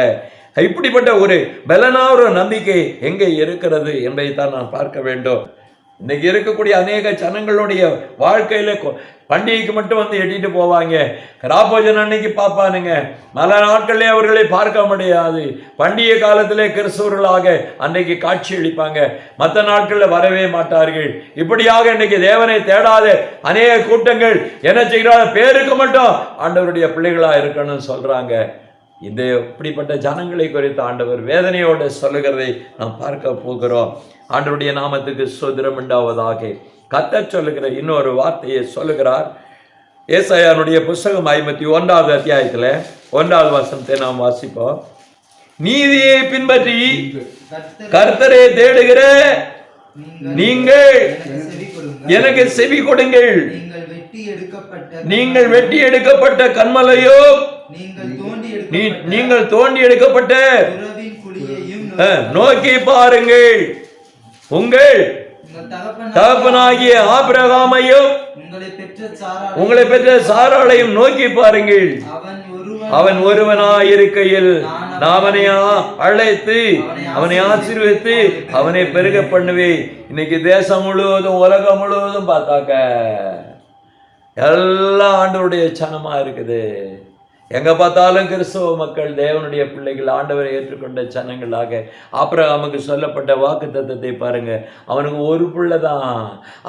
இப்படிப்பட்ட ஒரு பலனா ஒரு நம்பிக்கை எங்கே இருக்கிறது என்பதை தான் நான் பார்க்க வேண்டும். இன்னைக்கு இருக்கக்கூடிய அநேக ஜனங்களுடைய வாழ்க்கையில பண்டிகைக்கு மட்டும் எட்டிட்டு போவாங்க, ராபோஜன் அன்னைக்கு பார்ப்பானுங்க, பல நாட்களிலே அவர்களை பார்க்க முடியாது. பண்டிகை காலத்திலே கிறிஸ்தவர்களாக அன்னைக்கு காட்சி அளிப்பாங்க, மற்ற நாட்களில் வரவே மாட்டார்கள். இப்படியாக இன்னைக்கு தேவனை தேடாத அநேக கூட்டங்கள் என்ன செய்கிறாங்க? பேருக்கு மட்டும் ஆண்டவருடைய பிள்ளைகளா இருக்கணும்னு சொல்றாங்க. இந்த இப்படிப்பட்ட ஜனங்களை குறித்து ஆண்டவர் வேதனையோடு சொல்லுகிறதை நாம் பார்க்க போகிறோம். ஆண்டவருடைய நாமத்துக்கு ஸ்தோத்திரம் உண்டாவதாக. கர்த்தர் சொல்லுகிற இன்னொரு வார்த்தையை சொல்லுகிறார். ஏசாயானுடைய புஸ்தகம் 51வது அத்தியாயத்தில் 1வது வசனத்தை நாம் வாசிப்போம். நீதியை பின்பற்றி கர்த்தரை தேடுகிற நீங்கள் எனக்கு செவி கொடுங்கள். நீங்கள் வெட்டி எடுக்கப்பட்ட கன்மலையோ, நீங்கள் தோண்டி எடுக்கப்பட்ட நோக்கி பாருங்கள். உங்கள் தகப்பனாகிய ஆபிரகாமையும் உங்களை பெற்ற சாராளையும் நோக்கி பாருங்கள். அவன் ஒருவனாயிருக்கையில் நான் அவனை அழைத்து அவனை ஆசீர்வதித்து அவனை பெருக பண்ணுவேன். இன்னைக்கு தேசம் முழுவதும் உலகம் முழுவதும் பார்த்தாக்க எல்லா ஆண்டவருடைய சனமா இருக்குது. எங்க பார்த்தாலும் கிறிஸ்தவ மக்கள், தேவனுடைய பிள்ளைகள், ஆண்டவரை ஏற்றுக்கொண்ட சனங்களாக. ஆபிரகாமுக்கு சொல்லப்பட்ட வாக்கு தத்தத்தை பாருங்க, அவனுக்கு ஒரு பிள்ளை தான்,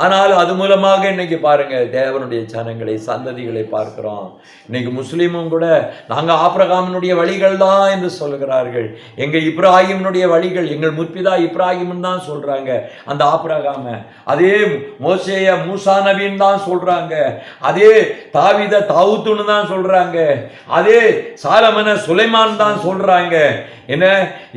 ஆனால் அது மூலமாக இன்னைக்கு பாருங்க தேவனுடைய சனங்களை, சந்ததிகளை பார்க்கிறோம். இன்னைக்கு முஸ்லீமும் கூட நாங்க ஆபிரகாமினுடைய வழிகள் தான் என்று சொல்லுகிறார்கள். எங்க இப்ராஹிமினுடைய வழிகள், எங்கள் முற்பிதா இப்ராஹிம் தான் சொல்றாங்க. அந்த ஆபிரகாம அதே மோசேய மூசா நபின்னு தான் சொல்றாங்க. அதே தாவீத தாவூத்துன்னு தான் சொல்றாங்க. அதே சாலமன சுலைமான் தான் சொல்றாங்க. என்ன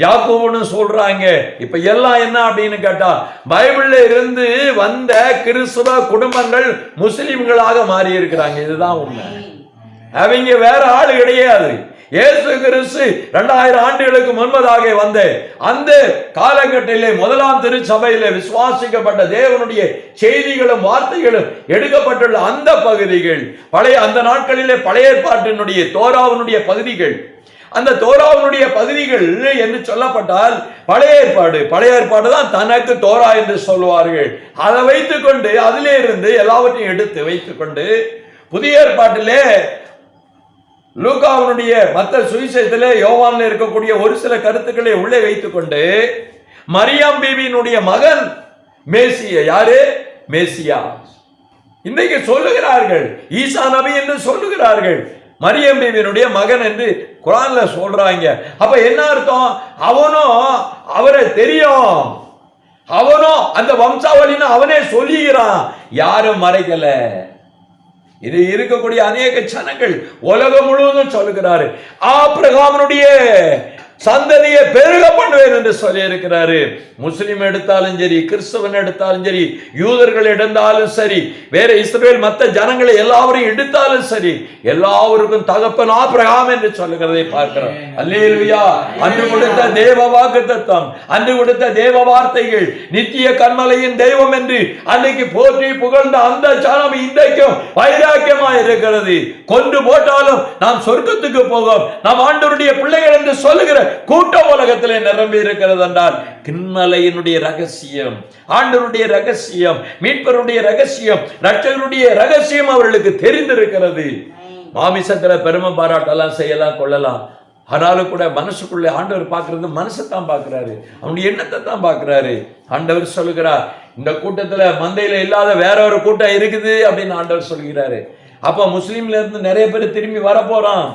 யாக்கோபுன்னு சொல்றாங்க. இப்ப எல்லாம் என்ன அப்படின்னு கேட்டா, பைபிள்ல இருந்து வந்த கிறிஸ்தவ குடும்பங்கள் முஸ்லிம்களாக மாறி இருக்கிறாங்க. இதுதான் உண்மை. அவங்க வேற ஆளு கிடையாது. இயேசு கிறிஸ்து 2000 ஆண்டுகளுக்கு முன்பதாக வந்த அந்த காலகட்டத்திலே முதலாம் திருச்சபையிலே விசுவாசிக்கப்பட்ட தேவனுடைய செய்திகளும் வார்த்தைகளும் எடுக்கப்பட்டுள்ள அந்த பகுதிகள், அந்த நாட்களிலே பழைய ஏற்பாட்டினுடைய தோராவினுடைய பகுதிகள், அந்த தோராவினுடைய பகுதிகள் என்று சொல்லப்பட்டால் பழைய ஏற்பாடு தான் தனக்கு தோரா என்று சொல்வார்கள். அதை வைத்துக் கொண்டு அதிலே இருந்து எல்லாவற்றையும் எடுத்து வைத்துக் கொண்டு புதிய ஏற்பாட்டிலே லூக்காவினுடைய மற்ற சுவிசேஷத்திலே யோவானில் இருக்கக்கூடிய ஒரு சில கருத்துக்களை உள்ளே வைத்துக் கொண்டு மரியாம் பீவியினுடைய மகன் மேசியா. யாரு? மேசியா. இன்றைக்கு சொல்லுகிறார்கள் ஈசா நபி என்று சொல்லுகிறார்கள், மரியம் பீவியினுடைய மகன் என்று குர்ஆன்ல சொல்றாங்க. அப்ப என்ன அர்த்தம்? அவனும் அவரை தெரியும், அவனும் அந்த வம்சாவளின்னு அவனே சொல்லுகிறான், யாரும் மறைக்கல. இது இருக்கக்கூடிய அநேக ஜனங்கள் உலகம் முழுவதும் சொல்லுகிறாரு, ஆபிரகாமுடைய சந்ததியை பெருக பண்ணுவேன் என்று சொல்லி இருக்கிறாரு. முஸ்லிம் எடுத்தாலும் சரி, கிறிஸ்தவன் எடுத்தாலும் சரி, யூதர்கள் எடுத்தாலும் சரி, வேற இஸ்ரவேல் மற்ற ஜனங்களை எல்லாவரையும் எடுத்தாலும் சரி, எல்லாருக்கும் தகப்பன் ஆபிரகாம் என்று சொல்லுகிறதை பார்க்கிறோம். அல்லேலூயா. அன்று கொடுத்த தேவ வாக்குத்தத்தம், அன்று கொடுத்த தேவ வார்த்தைகள், நித்திய கன்மலையின் தெய்வம் என்று அன்னைக்கு போற்றி புகழ்ந்த அந்த ஜனம் இன்றைக்கும் வைராக்கியமாக இருக்கிறது. கொன்று போட்டாலும் நாம் சொர்க்கத்துக்கு போகும், நாம் ஆண்டவருடைய பிள்ளைகள் என்று சொல்லுகிற கூட்டம் உலகத்திலே நிரம்பி இருக்கிறது என்றால் கிண்மலையினுடைய ரகசியம், ஆண்டவருடைய ரகசியம், மீட்பருடைய ரகசியம், ரட்சகருடைய ரகசியம் அவர்களுக்கு தெரிந்திருக்கிறது. மாமிசத்துல பெருமை பாராட்டலாம், செய்யலாம், கொள்ளலாம். ஆனாலும் கூட மனசுக்குள்ளே ஆண்டவர் பார்க்கறது மனசைத்தான் பார்க்கிறாரு, அவனுடைய எண்ணத்தை தான் பார்க்கிறாரு. ஆண்டவர் சொல்லுகிறார், இந்த கூட்டத்துல மந்தையில இல்லாத வேற ஒரு கூட்டம் இருக்குது அப்படின்னு ஆண்டவர் சொல்கிறாரு. அப்ப முஸ்லீம்ல இருந்து நிறைய பேர் திரும்பி வரப்போறான்,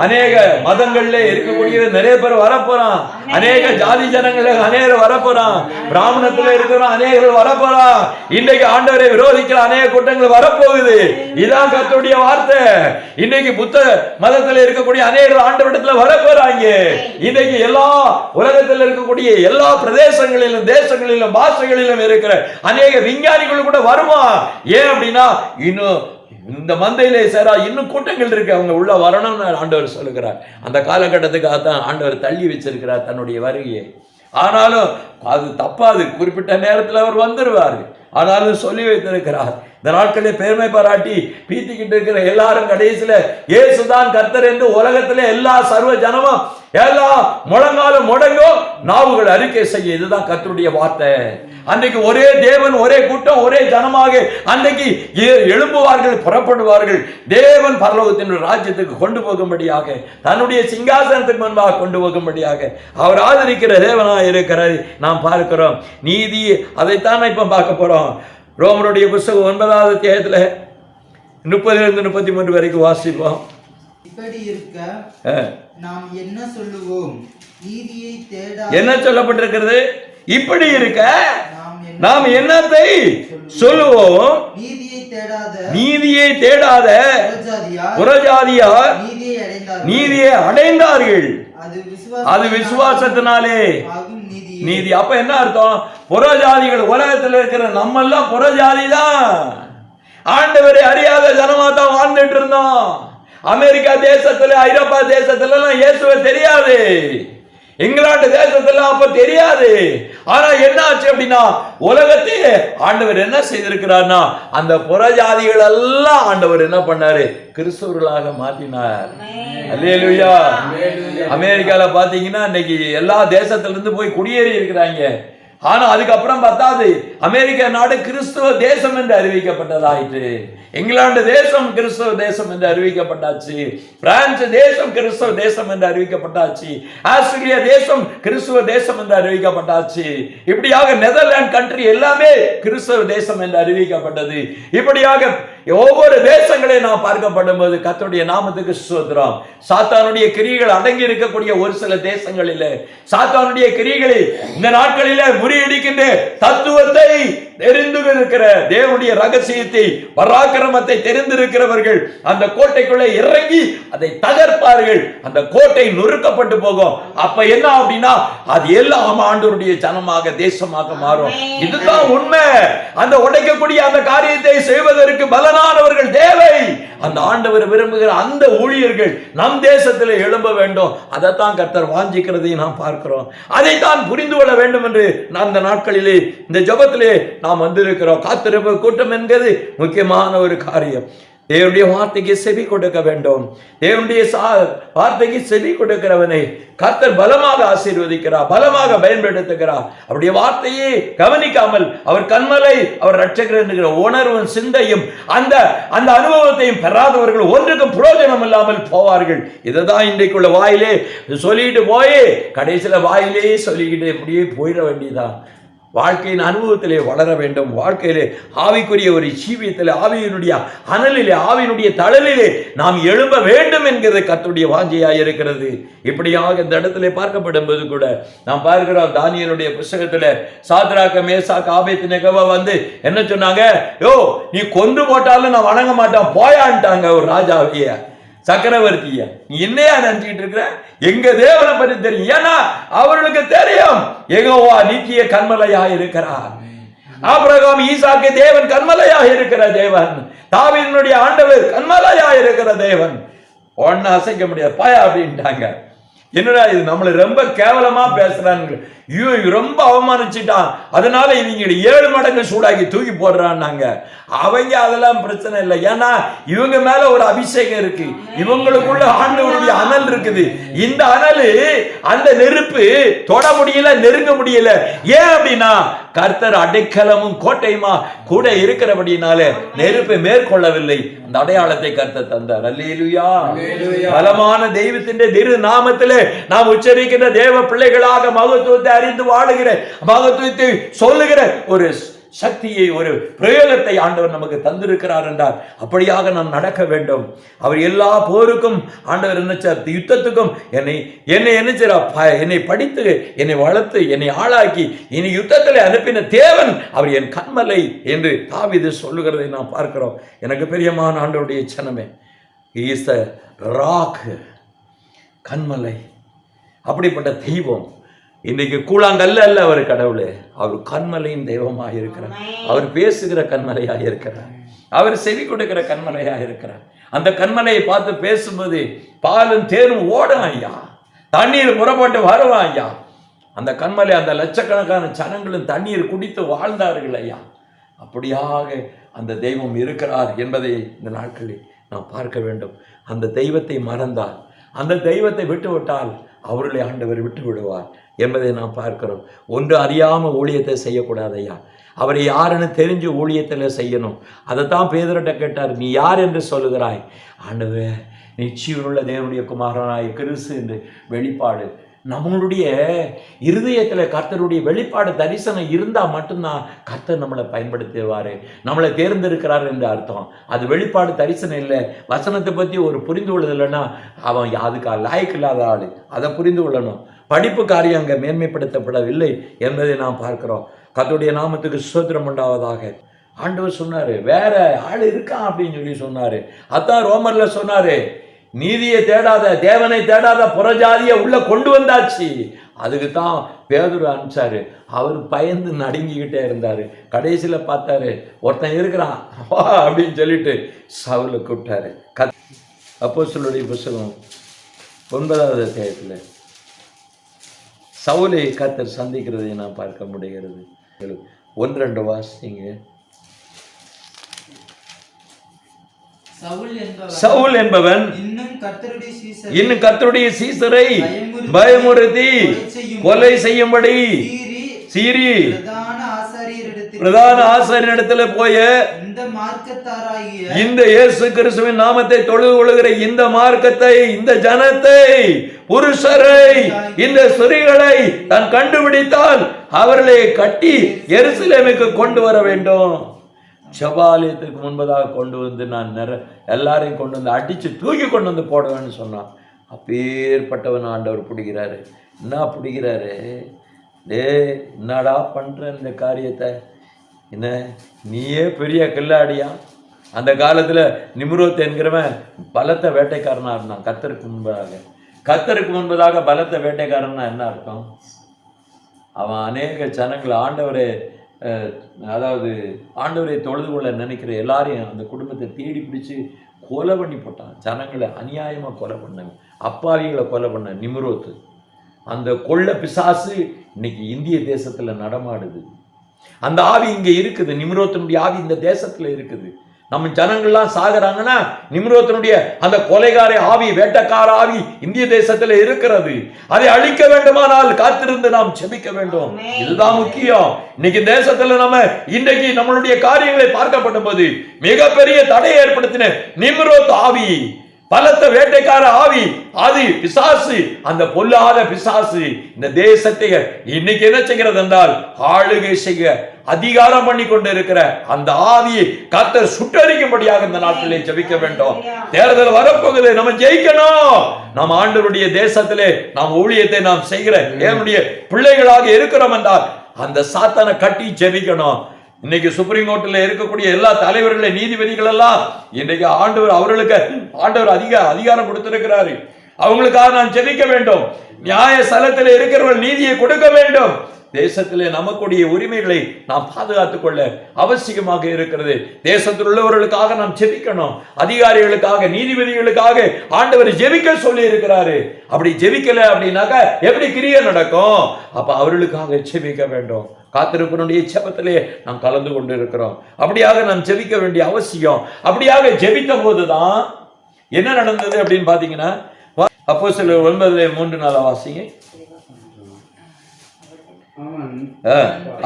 அநேக மதங்கள்ல இருக்கக்கூடிய நிறைய பேர் வரப்போறான், அநேக ஜாதி ஜனங்கள அநேகர் வரப்போறான், பிராமணத்துல இருக்கிற அநேகர்கள் வரப்போறான். இன்றைக்கு ஆண்டவரை விரோதிக்கிற அநேக கூட்டங்கள் வரப்போகுது. இதான் கர்த்தருடைய வார்த்தை. இன்னைக்கு புத்த மதத்துல இருக்கக்கூடிய அநேகர்கள் ஆண்டவரிடத்துல வரப்போறாங்க. இன்னைக்கு எல்லா உலகத்தில் இருக்கக்கூடிய எல்லா பிரதேசங்களிலும் தேசங்களிலும் பாஷைகளிலும் இருக்கிற அநேக விஞ்ஞானிகள் கூட வருமா? ஏன் அப்படின்னா இன்னும் இந்த மந்தையிலே சேரா இன்னும் கூட்டங்கள் இருக்கு, அவங்க உள்ள வரணும்னு ஆண்டவர் சொல்லுகிறார். அந்த காலகட்டத்துக்காகத்தான் ஆண்டவர் தள்ளி வச்சிருக்கிறார் தன்னுடைய வருகையை. ஆனாலும் அது தப்பாது, குறிப்பிட்ட நேரத்தில் அவர் வந்துருவார். ஆனாலும் சொல்லி வைத்திருக்கிறார். இந்த நாட்களில் பெருமை பாராட்டி பீத்திக்கிட்டு இருக்கிற எல்லாரும் கடைசியில இயேசுதான் கர்த்தர் என்று உலகத்திலே எல்லா சர்வ ஜனமும் எல்லாம் முழங்காலும் முடங்கும், நாவுகள் அறிக்கை செய்ய. இதுதான் கர்த்தருடைய வார்த்தை. அன்றைக்கு ஒரே தேவன், ஒரே கூட்டம், ஒரே ஜனமாக அன்றைக்கு எழும்புவார்கள், புறப்படுவார்கள். தேவன் பரலோகத்தின் ராஜ்யத்துக்கு கொண்டு போகும்படியாக, தன்னுடைய சிங்காசனத்துக்கு முன்பாக கொண்டு போகும்படியாக அவர் ஆதரிக்கிற தேவனாக இருக்கிறார் நாம் பார்க்கிறோம். நீதி, அதைத்தான் இப்ப பார்க்க போறோம். ரோமருடைய புத்தகம் 9வது அத்தியாயத்துல 30 33 வரைக்கும் வாசிப்போம். இப்படி இருக்க நாம் என்ன சொல்லுவோம்? நீதியை தேட என்ன சொல்லப்பட்டிருக்கிறது? இப்படி இருக்க நாம் என்னத்தை சொல்லுவோம்? நீதியை தேடாத புறஜாதியார் நீதியை அடைந்தார்கள், அது விசுவாசத்தினாலே நீதி. அப்ப என்ன அர்த்தம்? புறஜாதிகள் உலகத்தில் இருக்கிற நம்ம எல்லாம் புறஜாதி தான். ஆண்டவரை அறியாத ஜனமா தான் வாழ்ந்துட்டு இருந்தோம். அமெரிக்கா தேசத்துல, ஐரோப்பா தேசத்துல எல்லாம் இயேசுவை தெரியாது, இங்கிலாந்து தேசத்துல அப்ப தெரியாது. ஆனா என்ன ஆச்சு அப்படின்னா, உலகத்தையே ஆண்டவர் என்ன செய்திருக்கிறார்னா, அந்த புறஜாதிகள் எல்லாம் ஆண்டவர் என்ன பண்ணாரு? கிறிஸ்தவர்களாக மாற்றினார். அல்லேலூயா. அமெரிக்கால பாத்தீங்கன்னா இன்னைக்கு எல்லா தேசத்துல இருந்து போய் குடியேறி இருக்கிறாங்க. ஆனா அதுக்கப்புறம் பார்த்தாது அமெரிக்கா நாடு கிறிஸ்துவ தேசம் என்று அறிவிக்கப்பட்டதாயிற்று. இங்கிலாந்து தேசம் கிறிஸ்தவ தேசம் என்று அறிவிக்கப்பட்டாச்சு. பிரான்ஸ் தேசம் கிறிஸ்தவ தேசம் என்று அறிவிக்கப்பட்டாச்சு. ஆஸ்திரேலியா தேசம் கிறிஸ்தவ தேசம் என்று அறிவிக்கப்பட்டாச்சு. இப்படியாக நெதர்லாந்து கண்ட்ரி எல்லாமே கிறிஸ்தவ தேசம் என்று அறிவிக்கப்பட்டது. இப்படியாக ஒவ்வொரு தேசங்களை நாம் பார்க்கப்படும் போது கர்த்தருடைய நாமத்துக்கு ஸ்தோத்திரம். சாத்தானுடைய கிரியைகள் அடங்கி இருக்கக்கூடிய ஒரு சில தேசங்களிலே சாத்தானுடைய கிரியைகளை இந்த நாட்களிலே முறியடிக்கின்ற தத்துவத்தை தெரிந்திருக்கிற தேவனுடைய ரகசியத்தை, பராக்கிரமத்தை தெரிந்திருக்கிறவர்கள் அந்த கோட்டைக்குள்ளே இறங்கி அதை தகர்ப்பார்கள். அந்த கோட்டை நொறுக்கப்பட்டு போகும். அப்ப என்ன அப்படின்னா, அது எல்லாம் ஆண்டவருடைய ஜனமாக, தேசமாக மாறும். இதுதான் உண்மை. அந்த உடைக்கக்கூடிய அந்த காரியத்தை செய்வதற்கு பலனானவர்கள் தேவை. அந்த ஆண்டவர் விரும்புகிற அந்த ஊழியர்கள் நம் தேசத்தில் எழும்ப வேண்டும். அதைத்தான் கர்த்தர் வாஞ்சிக்கிறதை நாம் பார்க்கிறோம். அதைத்தான் புரிந்து கொள்ள வேண்டும் என்று அந்த நாட்களிலே இந்த ஜெபத்திலே நாம் வந்திருக்கிறோம். காத்திருப்பு கூட்டம் என்கிறது முக்கியமான ஒரு காரியம். தேவனுடைய வார்த்தைக்கு செவி கொடுக்க வேண்டும். தேவனுடைய வார்த்தைக்கு செவி கொடுக்கிறவனை கர்த்தர் பலமாக ஆசீர்வதிக்கிறார், பலமாக பயன்படுத்துகிறார். அவருடைய வார்த்தையை கவனிக்காமல் அவர் கண்மலை, அவர் ரட்சகர் என்கிற உணர்வும் சிந்தையும் அந்த அந்த அனுபவத்தையும் பெறாதவர்கள் ஒன்றுக்கும் பிரயோஜனம் இல்லாமல் போவார்கள். இதுதான் இன்றைக்குள்ள வாயிலே சொல்லிட்டு போய் கடைசியில வாயிலே சொல்லிக்கிட்டு இப்படியே போயிட வேண்டியதான். வாழ்க்கையின் அனுபவத்திலே வளர வேண்டும். வாழ்க்கையிலே ஆவிக்குரிய ஒரு ஜீவியத்தில் ஆவியினுடைய அனலிலே ஆவியினுடைய தழலிலே நாம் எழும்ப வேண்டும் என்கிறது கர்த்தருடைய வாஞ்சையாக இருக்கிறது. இப்படியாக இந்த இடத்துல பார்க்கப்படும் போது கூட நாம் பார்க்கிறோம், தானியேலுடைய புத்தகத்தில் சாத்ராக் மேசாக் ஆபேத்நேகோ வந்து என்ன சொன்னாங்க? யோ, நீ கொன்று போட்டாலும் நான் வணங்க மாட்டேன் போயான்ட்டாங்க ஒரு ராஜாவைய, சக்கரவர்த்திய. நீ என்னையா நினைச்சிட்டு இருக்கிற? எங்க தேவனை பற்றி தெரியும். ஏன்னா அவர்களுக்கு தெரியும் யெகோவா நித்திய கன்மலையாக இருக்கிறார். ஆபிரகாம் ஈசாக்கு தேவன் கன்மலையாக இருக்கிற தேவன். தாவீதினுடைய ஆண்டவர் கன்மலையாக இருக்கிற தேவன். ஒன்னு அசைக்க முடியாது பாயா அப்படின்ட்டாங்க. என்னடா இது நம்மளை ரொம்ப கேவலமா பேசுறாங்க, ரொம்ப அவமானிச்சுட்டான், அதனால இவங்க 7 மடங்கு சூடாக்கி தூக்கி போடுறான்னாங்க. அவங்க அதெல்லாம் பிரச்சனை இல்லை, ஏன்னா இவங்க மேல ஒரு அபிஷேகம் இருக்கு, இவங்களுக்குள்ள ஆண்டவருடைய அனல் இருக்குது. இந்த அனல் அந்த நெருப்பு தொட முடியல, நெருங்க முடியல. ஏன் அப்படின்னா கர்த்தர் அடைக்கலமும் கோட்டையுமா கூட இருக்கிறபடினால நெருப்பை மேற்கொள்ளவில்லை. அந்த அடையாளத்தை கர்த்தர் தந்தார். அல்லேலூயா. பலமான தெய்வத்தின் திரு நாமத்திலே நாம் உச்சரிக்கின்ற தேவ பிள்ளைகளாக மகத்துவத்தை அறிந்து வாழுகிற, மகத்துவத்தை சொல்லுகிற ஒரு சக்தியை, ஒரு பிரயோகத்தை ஆண்டவர் நமக்கு தந்திருக்கிறார் என்றார். அப்படியாக நாம் நடக்க வேண்டும். அவர் எல்லா போருக்கும் ஆண்டவர் என்னச்சார், யுத்தத்துக்கும் என்னை என்னை படித்து என்னை வளர்த்து என்னை ஆளாக்கி என்னை யுத்தத்தில் அனுப்பின தேவன் அவர் என் கண்மலை என்று தாவீது சொல்லுகிறதை நாம் பார்க்கிறோம். எனக்கு பிரியமான ஆண்டவருடைய சனமே, இஸ் த ராக், கண்மலை. அப்படிப்பட்ட தெய்வம் இன்றைக்கு கூழாங்கல்ல அல்ல அவர் கடவுள், அவர் கண்மலையின் தெய்வமாக இருக்கிறார். அவர் பேசுகிற கண்மலையாக இருக்கிறார், அவர் செவி கொடுக்கிற கண்மலையாக இருக்கிறார். அந்த கண்மலையை பார்த்து பேசும்போது பாலும் தேரும் ஓடும் ஐயா, தண்ணீர் முறப்பட்டு வரும் ஐயா. அந்த கண்மலை, அந்த லட்சக்கணக்கான ஜனங்களும் தண்ணீர் குடித்து வாழ்ந்தார்கள் ஐயா. அப்படியாக அந்த தெய்வம் இருக்கிறார் என்பதை இந்த நாட்களில் நாம் பார்க்க வேண்டும். அந்த தெய்வத்தை மறந்தால், அந்த தெய்வத்தை விட்டுவிட்டால் அவர்களை ஆண்டவர் விட்டு விடுவார் என்பதை நாம் பார்க்கிறோம். ஒன்று அறியாமல் ஊழியத்தை செய்யக்கூடாது ஐயா. அவரை யாருன்னு தெரிஞ்சு ஊழியத்தில் செய்யணும். அதை தான் பேதுருட்ட கேட்டார், நீ யார் என்று சொல்லுகிறாய்? ஆண்டவரே, நிச்சயமுள்ள தேவனுடைய குமாரனாய் கிறிஸ்து என்று வெளிப்பாடு. நம்மளுடைய இருதயத்தில் கர்த்தருடைய வெளிப்பாடு தரிசனம் இருந்தால் மட்டும்தான் கர்த்தர் நம்மளை பயன்படுத்துவார், நம்மளை தேர்ந்தெடுக்கிறார் என்று அர்த்தம். அது வெளிப்பாடு தரிசனம் இல்லை, வசனத்தை பற்றி ஒரு புரிந்து கொள்ளுதல் இல்லைன்னா அவன் அதுக்கு லாய்க்கு இல்லாத ஆள். அதை புரிந்து கொள்ளணும். படிப்பு காரியம் அங்கே மேன்மைப்படுத்தப்படவில்லை என்பதை நாம் பார்க்கிறோம். கர்த்தருடைய நாமத்துக்கு ஸ்தோத்திரம் உண்டாவதாக. ஆண்டவர் சொன்னார், வேற ஆள் இருக்கான் அப்படின்னு சொல்லி சொன்னார். அதான் ரோமர்ல சொன்னார், நீதியை தேடாத, தேவனை தேடாத புறஜாதியை உள்ள கொண்டு வந்தாச்சு. அதுக்கு தான் பேதுரு அனுப்பிச்சாரு. அவர் பயந்து நடுங்கிக்கிட்டே இருந்தார். கடைசியில் பார்த்தாரு, ஒருத்தன் இருக்கிறான் அப்படின்னு சொல்லிட்டு சவுலை கூப்பிட்டாரு. அப்போஸ்தலருடைய புத்தகம் 9வது அத்தியாயத்தில் சவுலை கர்த்தர் சந்திக்கிறதை நான் பார்க்க முடிகிறது. 1-2 வாசிங்க. சவுல் என்பவன் இன்னும் கர்த்தருடைய சீசரை பயமுறுத்தி கொலை செய்யும்படி சீரி பிரதான ஆசாரியனிடத்துல போய இந்த இயேசு கிறிஸ்துவின் நாமத்தை தொழுது கொள்ளுகிற இந்த மார்க்கத்தை, இந்த ஜனத்தை, புருஷரை, இந்த ஸ்திரீகளை தான் கண்டுபிடித்தால் அவர்களை கட்டி எருசலேமுக்கு கொண்டு வர வேண்டும். ஜபாலயத்துக்கு முன்பதாக கொண்டு வந்து நான் எல்லாரையும் கொண்டு வந்து அடித்து தூக்கி கொண்டு வந்து போடுவேன்னு சொன்னான். அப்பேற்பட்டவன் ஆண்டவர் பிடிக்கிறாரு. என்ன பிடிக்கிறாரு? என்னடா பண்ணுற இந்த காரியத்தை? என்ன நீயே பெரிய கில்லாடியா? அந்த காலத்தில் நிம்ரோத் என்கிறவன் பலத்த வேட்டைக்காரனாக இருந்தான். கர்த்தருக்கு முன்பதாக பலத்த வேட்டைக்காரன்னா என்ன அர்த்தம்? அவன் அநேக ஜனங்களை ஆண்டவரை தொழுது கொள்ள நினைக்கிற எல்லாரையும் அந்த குடும்பத்தை தேடி பிடிச்சி கொலை பண்ணி போட்டான். ஜனங்களை அநியாயமாக கொலை பண்ணாங்க, அப்பாவிகளை கொலை பண்ண நிம்ரோத்து. அந்த கொள்ள பிசாசு இன்னைக்கு இந்திய தேசத்தில் நடமாடுது. அந்த ஆவி இங்கே இருக்குது. நிம்ரோத்தினுடைய ஆவி இந்த தேசத்தில் இருக்குது. நம்ம ஜனங்கள்லாம் சாகுறாங்கன்னா நிம்ரோத்தினுடைய அந்த கொலைகார ஆவி, வேட்டக்கார ஆவி இந்திய தேசத்துல இருக்கிறது. அதை அழிக்க வேண்டுமானால் காத்திருந்து நாம் ஜெபிக்க வேண்டும். இதுதான் முக்கியம். இன்னைக்கு தேசத்துல நம்ம இன்றைக்கு நம்மளுடைய காரியங்களை பார்க்கப்படும் போது மிகப்பெரிய தடையை ஏற்படுத்தின நிம்ரோத் ஆவி, பலத்த வேட்டைக்கார ஆவி, அது பிசாசு, அந்த பொல்லாத பிசாசு இந்த தேசத்தை இன்னைக்கு என்ன செய்கிறது என்றால் ஆளுகை செய்ய அதிகாரம் பண்ணி கொண்டு இருக்கிற அந்த ஆவியை கர்த்தர் சுட்டரிக்கும்படியாக இந்த நாட்டிலே ஜெபிக்க வேண்டும். தேர்தல் வரப்போகுது, நம்ம ஜெயிக்கணும். நாம் ஆண்டவருடைய தேசத்திலே நாம் ஊழியத்தை நாம் செய்கிற என்னுடைய பிள்ளைகளாக இருக்கிறோம் என்றால் அந்த சாத்தானை கட்டி ஜெபிக்கணும். இன்னைக்கு சுப்ரீம் கோர்ட்ல இருக்கக்கூடிய எல்லா தலைவர்களே, நீதிபதிகள் எல்லாம் இன்றைக்கு ஆண்டவர் அதிக அதிகாரம் கொடுத்திருக்கிறாரு. அவங்களுக்காக நான் ஜெபிக்க வேண்டும். நியாய ஸ்தலத்தில் இருக்கிறவர்கள் நீதியை கொடுக்க வேண்டும். தேசத்திலே நமக்குடைய உரிமைகளை நாம் பாதுகாத்துக் கொள்ள அவசியமாக இருக்கிறது. தேசத்தில் உள்ளவர்களுக்காக நாம் ஜெபிக்கணும். அதிகாரிகளுக்காக, நீதிபதிகளுக்காக ஆண்டவர் ஜெபிக்க சொல்லி இருக்கிறாரு. அப்படி ஜெபிக்கல அப்படின்னாக்க எப்படி கிரியை நடக்கும்? அப்ப அவர்களுக்காக ஜெபிக்க வேண்டும். காத்திருப்பனுடைய ஜெபத்திலே நாம் கலந்து கொண்டு இருக்கிறோம். அப்படியாக நாம் ஜெபிக்க வேண்டிய அவசியம். அப்படியாக ஜெபித்த போதுதான் என்ன நடந்தது அப்படின்னு பாத்தீங்கன்னா, அப்போஸ்தலர் 9:3-4 வாசிங்க.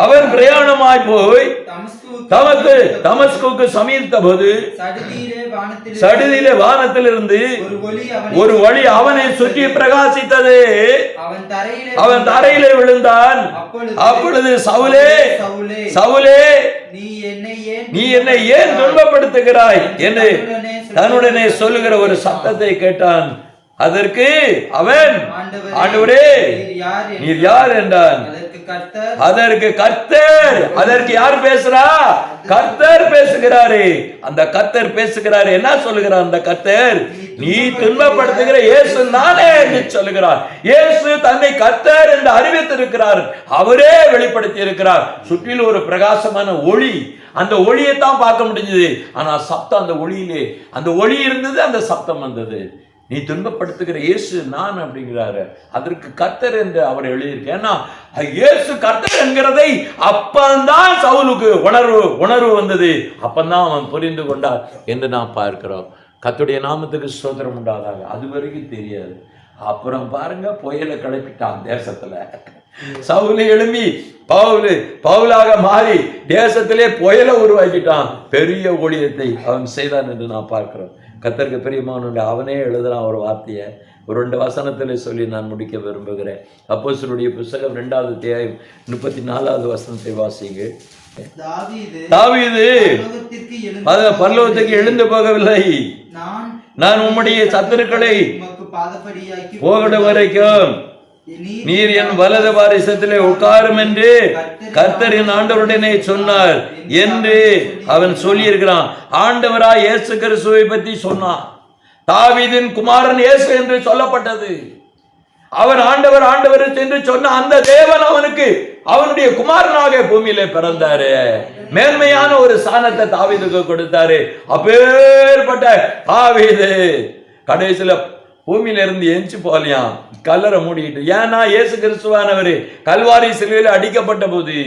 அவன் பிரயாணமாய் போய் தமஸ்குக்கு சமீபத்த போது சடுதியிலே வானத்திலிருந்து ஒரு ஒளி அவனை சுற்றி பிரகாசித்தது. அவன் தரையிலே விழுந்தான். அப்பொழுது சவுலே, சவுலே, நீ என்னை ஏன் துன்பப்படுத்துகிறாய் என்று தன்னுடனே சொல்லுகிற ஒரு சத்தத்தை கேட்டான். அதற்கு அவன், ஆண்டவரே நீர் யார் என்றான். அதற்கு கர்த்தர், அதற்கு யார் பேசுறா? கர்த்தர் பேசுகிறாரு. அந்த கர்த்தர் பேசுகிறாரு. என்ன சொல்லுகிறார் அந்த கர்த்தர்? நீ துன்பப்படுத்துகிற இயேசு நானே என்று சொல்லுகிறார். இயேசு தன்னை கர்த்தர் என்று அறிவித்திருக்கிறார். அவரே வெளிப்படுத்தி இருக்கிறார். சுற்றிலும் ஒரு பிரகாசமான ஒளி, அந்த ஒளியை தான் பார்க்க முடிஞ்சது. ஆனா சப்தம் அந்த ஒளியிலே, அந்த ஒளி இருந்தது, அந்த சப்தம் வந்தது. நீ துன்பப்படுத்துகிற இயேசு நான் அப்படிங்கிறாரு. அதற்கு கர்த்தர் என்று அவர் எழுதியிருக்க. ஏன்னா இயேசு கர்த்தர் என்கிறதை அப்பந்தான் சவுலுக்கு உணர்வு வந்தது. அப்பந்தான் அவன் புரிந்து கொண்டார் என்று நாம் பார்க்கிறோம். கர்த்தருடைய நாமத்துக்கு ஸ்தோத்திரம் உண்டாதாக. அது வரைக்கும் தெரியாது. அப்புறம் பாருங்க, புயலை கிளப்பிட்டான் தேசத்துல. சவுலை எழும்பி பவுலாக மாறி தேசத்திலே புயலை உருவாக்கிட்டான். பெரிய ஊழியத்தை அவன் செய்தான் என்று நான் பார்க்கிறோம். கர்த்தருக்கு பிரியமானவனே, அவனே எழுதுறான் ஒரு வார்த்தையை. ஒரு 2 வசனத்தில் சொல்லி நான் முடிக்க விரும்புகிறேன். அப்போஸ்தலருடைய புத்தகம் 2வது அத்தியாயம் 34வது வசனத்தை வாசிங்க. தாவீது பரலோகத்துக்கு எழுந்து போகவில்லை, நான் உம்முடைய சத்துருக்களை போகிற வரைக்கும் நீர் என் வலது பாரிசத்திலே உட்காரும் என்று கர்த்தர் என் ஆண்டவருடனே சொன்னார் என்று அவன் சொல்லியிருக்கிறான். ஆண்டவராய் இயேசு கிறிஸ்துவை பற்றி சொன்னான். தாவீதின் குமாரன் இயேசு என்று சொல்லப்பட்டது. அவன் ஆண்டவர் என்று சொன்ன அந்த தேவன் அவனுக்கு அவனுடைய குமாரனாக பூமியிலே பிறந்தாரு. மேன்மையான ஒரு ஸ்தானத்தை தாவீதுக்கு கொடுத்தாரு. அப்பேற்பட்ட தாவீது கடைசியில பூமியில இருந்து எஞ்சி போகலையாம், கல்லறை மூடிட்டு. ஏன்னா இயேசு கிறிஸ்துவானவர் கல்வாரி சிலுவையில் அடிக்கப்பட்ட போது,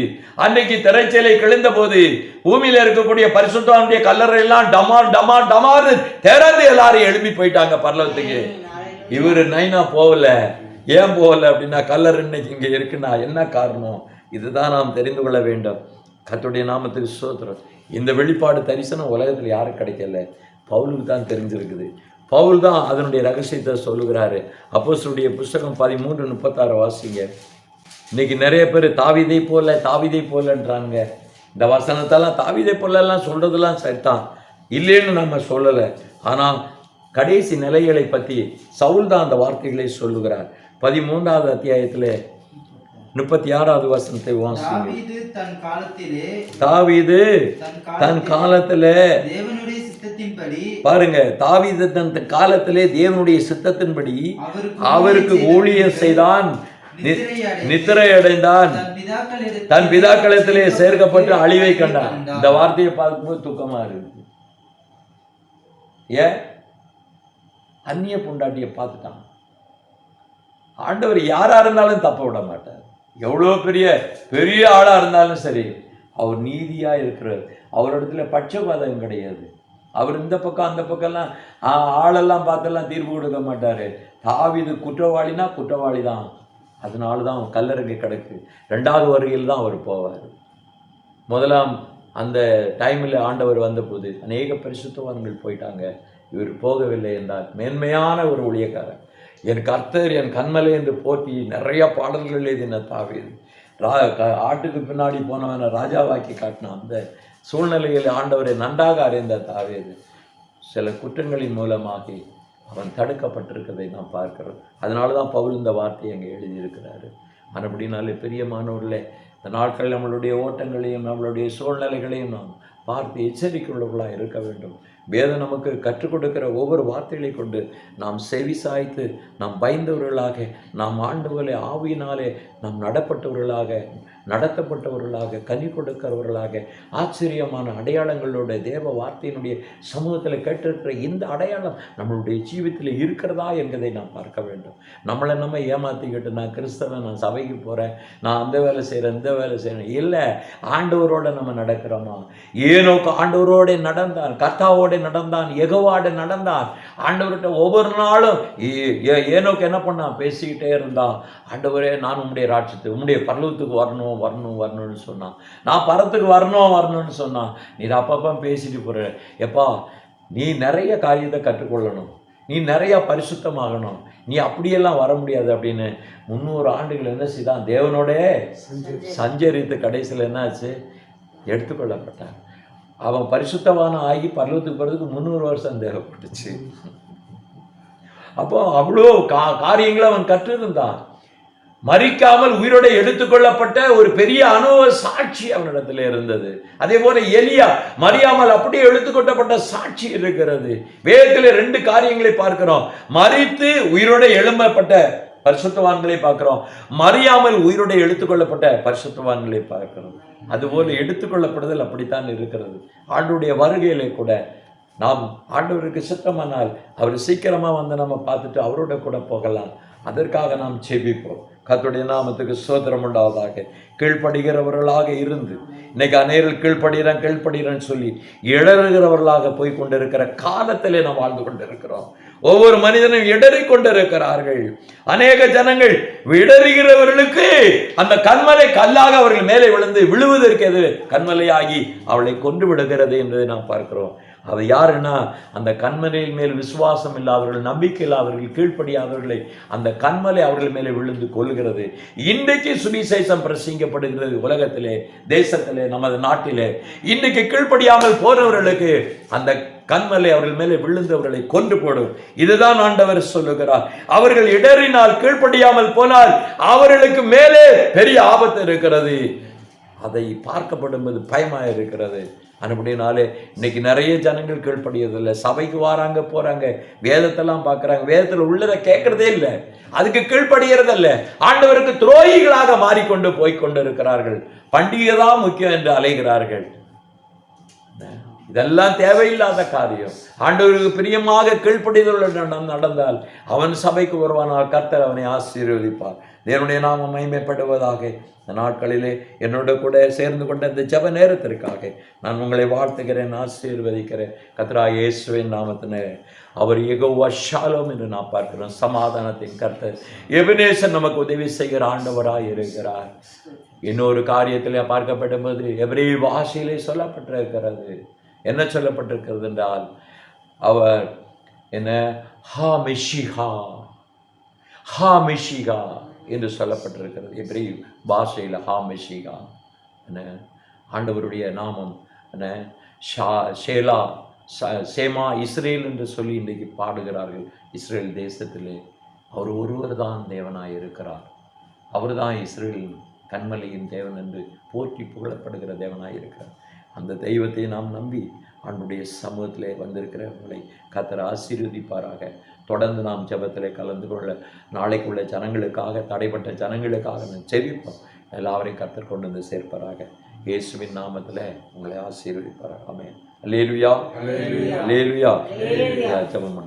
அன்னைக்கு திரைச்சலை கிழிந்த போது பூமியில இருக்கக்கூடிய பரிசுத்தவானுடைய கல்லறை எல்லாம் டமார் டமார் டமார் திறந்து எல்லாரும் எழுப்பி போயிட்டாங்க பரலோகத்துக்கு. இவரு நைனா போகல. ஏன் போகல அப்படின்னா, கல்லறை இன்னைக்கு இங்க இருக்குன்னா என்ன காரணம்? இதுதான் நாம் தெரிந்து கொள்ள வேண்டும். கர்த்தருடைய நாமத்துக்கு ஸ்தோத்திரம். இந்த வெளிப்பாடு தரிசனம் உலகத்தில் யாரும் கிடைக்கல, பவுலுக்கு தான் தெரிஞ்சிருக்குது. பவுல் தான் அதனுடைய ரகசியத்தை சொல்லுகிறாரு. அப்போஸ்தலருடைய புத்தகம் 13:36 வாசிங்க. இன்னைக்கு நிறைய பேர் தாவீதை போலன்றாங்க. இந்த வசனத்தெல்லாம் தாவீதை போலெல்லாம் சொல்றதெல்லாம் சரிதான், இல்லைன்னு நம்ம சொல்லலை. ஆனால் கடைசி நிலைகளை பற்றி சவுல் தான் அந்த வார்த்தைகளை சொல்லுகிறார். 13வது அத்தியாயத்தில் 36வது வசனத்தை வாசிங்க. தாவீது தன் காலத்திலே பாருங்க, தாவீது தன் காலத்திலே தேவனுடைய சித்தத்தின்படி அவருக்கு ஊழியம் செய்தான், நித்திரை அடைந்தான், தன் பிதாக்களிடத்திலே சேர்க்கப்பட்டு அழிவை கண்டான். இந்த வார்த்தையை பார்க்கும்போது துக்கமா இருக்கு. ஏன்? அந்நிய பொண்டாட்டியை பார்த்துட்டான். ஆண்டவர் யாரா இருந்தாலும் தப்ப விட மாட்டார். எவ்வளோ பெரிய ஆளா இருந்தாலும் சரி, அவர் நீதியா இருக்கிறார். அவரிடத்துல பட்சபாதம் கிடையாது. அவர் இந்த பக்கம் அந்த பக்கம்லாம் ஆளெல்லாம் பார்த்தெல்லாம் தீர்ப்பு கொடுக்க மாட்டார். தாவீது குற்றவாளினா குற்றவாளி தான், அதனால தான் கல்லறைக்கு கிடக்கு. 2வது வருகையில் தான் அவர் போவார். முதலாம் அந்த டைமில் ஆண்டவர் வந்தபோது அநேக பரிசுத்தவான்கள் போயிட்டாங்க, இவர் போகவில்லை என்றார். மேன்மையான ஒரு ஊழியக்காரர், என் கர்த்தர் என் கண்மலை என்று போற்றி நிறைய பாடல்கள் எழுதின தாவீது. ஆட்டுக்கு பின்னாடி போனவனை ராஜாவாக்கி காட்டின அந்த சூழ்நிலையில் ஆண்டவரை நன்றாக அறிந்த தாவீது சில குற்றங்களின் மூலமாக அவன் தடுக்கப்பட்டிருக்கிறதை நாம் பார்க்கிறோம். அதனால தான் பவுல் இந்த வார்த்தையை அங்கே எழுதியிருக்கிறாரு. அப்படினாலே பிரியமானவர்களே, இந்த நாட்களில் நம்மளுடைய ஓட்டங்களையும் நம்மளுடைய சூழ்நிலைகளையும் நாம் பார்த்து எச்சரிக்கையுள்ளவர்களாக இருக்க வேண்டும். வேதம் நமக்கு கற்றுக் கொடுக்கிற ஒவ்வொரு வார்த்தைகளை கொண்டு நாம் செவி சாய்த்து நாம் பயந்தவர்களாக, நாம் ஆண்டவர்களே ஆவியினாலே நாம் நடத்தப்பட்டவர்களாக கனி கொடுக்கிறவர்களாக ஆச்சரியமான அடையாளங்களோட தேவ வார்த்தையினுடைய சமூகத்தில் கேட்டிருக்கிற இந்த அடையாளம் நம்மளுடைய ஜீவித்தில் இருக்கிறதா என்பதை நாம் பார்க்க வேண்டும். நம்மளை நம்ம ஏமாற்றிக்கிட்டு நான் கிறிஸ்தவன், நான் சபைக்கு போகிறேன், நான் அந்த வேலை செய்கிறேன் இந்த வேலை செய்கிறேன், இல்லை, ஆண்டவரோட நம்ம நடக்கிறோமா? ஏனோக்கு ஆண்டவரோட நடந்தான், கர்த்தாவோட நடந்தான், யெகோவாவோட நடந்தான். ஆண்டவர்கிட்ட ஒவ்வொரு நாளும் ஏனோக்கு என்ன பண்ணான்? பேசிக்கிட்டே இருந்தான். ஆண்டவரே, நான் உம்முடைய ராட்சியத்துக்கு உம்முடைய பரலோகத்துக்கு வரணும்னு சொன்னான். நான் பரத்துக்கு வரணும்னு சொன்னான். நீ அப்பப்போ பேசிட்டு போற, எப்பா நீ நிறைய காரியத்தை கற்றுக்கொள்ளணும், நீ நிறைய பரிசுத்தமாகணும், நீ அப்படியெல்லாம் வர முடியாது அப்படின்னு 300 ஆண்டுகள் என்ன செய்தான்? தேவனோட சஞ்சரித்து கடைசியில் என்னாச்சு? எடுத்துக்கொள்ளப்பட்டான். அவன் பரிசுத்தவான ஆகி பரலோகத்துக்கு போகிறதுக்கு 300 வருஷம் தேவைப்பட்டுச்சு. அப்போ அவ்வளோ காரியங்களை அவன் கற்றிருந்தான். மரிக்காமல் உயிரோட எடுத்துக்கொள்ளப்பட்ட ஒரு பெரிய அனுபவ சாட்சி அவனிடத்தில் இருந்தது. அதே போல எலியா மரியாமல் அப்படியே எடுத்துக்கொள்ளப்பட்ட சாட்சி இருக்கிறது. வேதத்தில் 2 காரியங்களை பார்க்கிறோம். மரித்து உயிரோட எழும்பப்பட்ட பரிசுத்தவான்களை பார்க்கிறோம், மரியாமல் உயிரோட எடுத்துக்கொள்ளப்பட்ட பரிசுத்தவான்களை பார்க்கிறோம். அதுபோல எடுத்துக்கொள்ளப்படுதல் அப்படித்தான் இருக்கிறது. ஆண்டவருடைய வருகையிலே கூட நாம் ஆண்டவருக்கு சித்தமானால் அவர் சீக்கிரமா வந்து நம்ம பார்த்துட்டு அவரோட கூட போகலாம். அதற்காக நாம் செபிப்போம். கர்த்தருடைய நாமத்துக்கு ஸ்தோத்திரம் உண்டாவதாக. கீழ்ப்படுகிறவர்களாக இருந்து இன்னைக்கு அநேகர் கீழ்ப்படுகிறேன்னு சொல்லி இடறுகிறவர்களாக போய் கொண்டிருக்கிற காலத்திலே நாம் வாழ்ந்து கொண்டிருக்கிறோம். ஒவ்வொரு மனிதனும் இடறி கொண்டிருக்கிறார்கள். அநேக ஜனங்கள் இடறுகிறவர்களுக்கு அந்த கண்மலை கல்லாக அவர்கள் மேலே விழுவதற்கு எது கண்மலையாகி அவளை கொண்டு விடுகிறது என்பதை நாம் பார்க்கிறோம். அது யாருன்னா அந்த கண்மலையின் மேல் விசுவாசம் இல்லாதவர்கள், நம்பிக்கை இல்லாதவர்கள், கீழ்ப்படியாதவர்களை அந்த கண்மலை அவர்கள் மேலே விழுந்து கொள்கிறது. இன்றைக்கு சுவிசேஷம் பிரசங்கிக்கப்படுகிறது உலகத்திலே, தேசத்திலே, நமது நாட்டிலே. இன்றைக்கு கீழ்ப்படியாமல் போனவர்களுக்கு அந்த கண்மலை அவர்கள் மேலே விழுந்தவர்களை கொண்டு போடும். இதுதான் ஆண்டவர் சொல்லுகிறார். அவர்கள் இடறினால், கீழ்ப்படியாமல் போனால் அவர்களுக்கு மேலே பெரிய ஆபத்து இருக்கிறது. அதை பார்க்கப்படும்போது பயமாக இருக்கிறது. அப்படினாலே இன்னைக்கு நிறைய ஜனங்கள் கீழ்ப்படியதில்லை. சபைக்கு வராங்க, போறாங்க, வேதத்தெல்லாம் பார்க்குறாங்க, வேதத்தில் உள்ளதை கேட்கறதே இல்லை, அதுக்கு கீழ்ப்படுகிறதில்லை. ஆண்டவருக்கு துரோகிகளாக மாறிக்கொண்டு போய்கொண்டு இருக்கிறார்கள். பண்டிகை தான் முக்கியம் என்று அலைகிறார்கள். இதெல்லாம் தேவையில்லாத காரியம். ஆண்டவருக்கு பிரியமாக கீழ்ப்படிதல் நடந்தால் அவன் சபைக்கு வருவானால் கர்த்தர் அவனை ஆசீர்வதிப்பார். தேவனுடைய நாமம் மகிமைப்படுவதாக. இந்த நாட்களிலே என்னோட கூட சேர்ந்து கொண்ட இந்த ஜெப நேரத்திற்காக நான் உங்களை வாழ்த்துகிறேன், ஆசீர்வதிக்கிறேன். கர்த்தராகிய இயேசுவின் நாமத்தினே. அவர் யெகோவா ஷாலோம் என்று நான் பார்க்கிறோம். சமாதானத்தின் கர்த்தர், எபினேசர் நமக்கு உதவி செய்கிற ஆண்டவராய் இருக்கிறார். இன்னொரு காரியத்தில் பார்க்கப்படும் போது எபிரேய பாஷையிலே சொல்லப்பட்டிருக்கிறது. என்ன சொல்லப்பட்டிருக்கிறது என்றால், அவர் என்ன ஹா மெஷிகா என்று சொல்லப்பட்டிருக்கிறது. எபிரேய பாஷையில் ஹா மெஷிகா என்ன ஆண்டவருடைய நாமம் என்ன ஷேலா சேமா இஸ்ரேல் என்று சொல்லி இன்றைக்கு பாடுகிறார்கள். இஸ்ரேல் தேசத்திலே அவர் ஒருவர் தான் தேவனாய் இருக்கிறார். அவர் தான் இஸ்ரேலின் கண்மலையின் தேவன் என்று போற்றி புகழப்படுகிற தேவனாய் இருக்கிறார். அந்த தெய்வத்தை நாம் நம்பி அவனுடைய சமூகத்திலே வந்திருக்கிறவர்களை கர்த்தர் ஆசீர்வதிப்பாராக. தொடர்ந்து நாம் ஜெபத்திலே கலந்து கொள்ள நாளைக்குள்ள ஜனங்களுக்காக, தடைப்பட்ட ஜனங்களுக்காக நான் ஜெபிப்போம். எல்லாரையும் கர்த்தர் கொண்டு வந்து சேர்ப்பாராக. இயேசுவின் நாமத்தில் உங்களை ஆசீர்வதிப்பாராக. ஆமென். அல்லேலூயா, அல்லேலூயா. ஜெபம்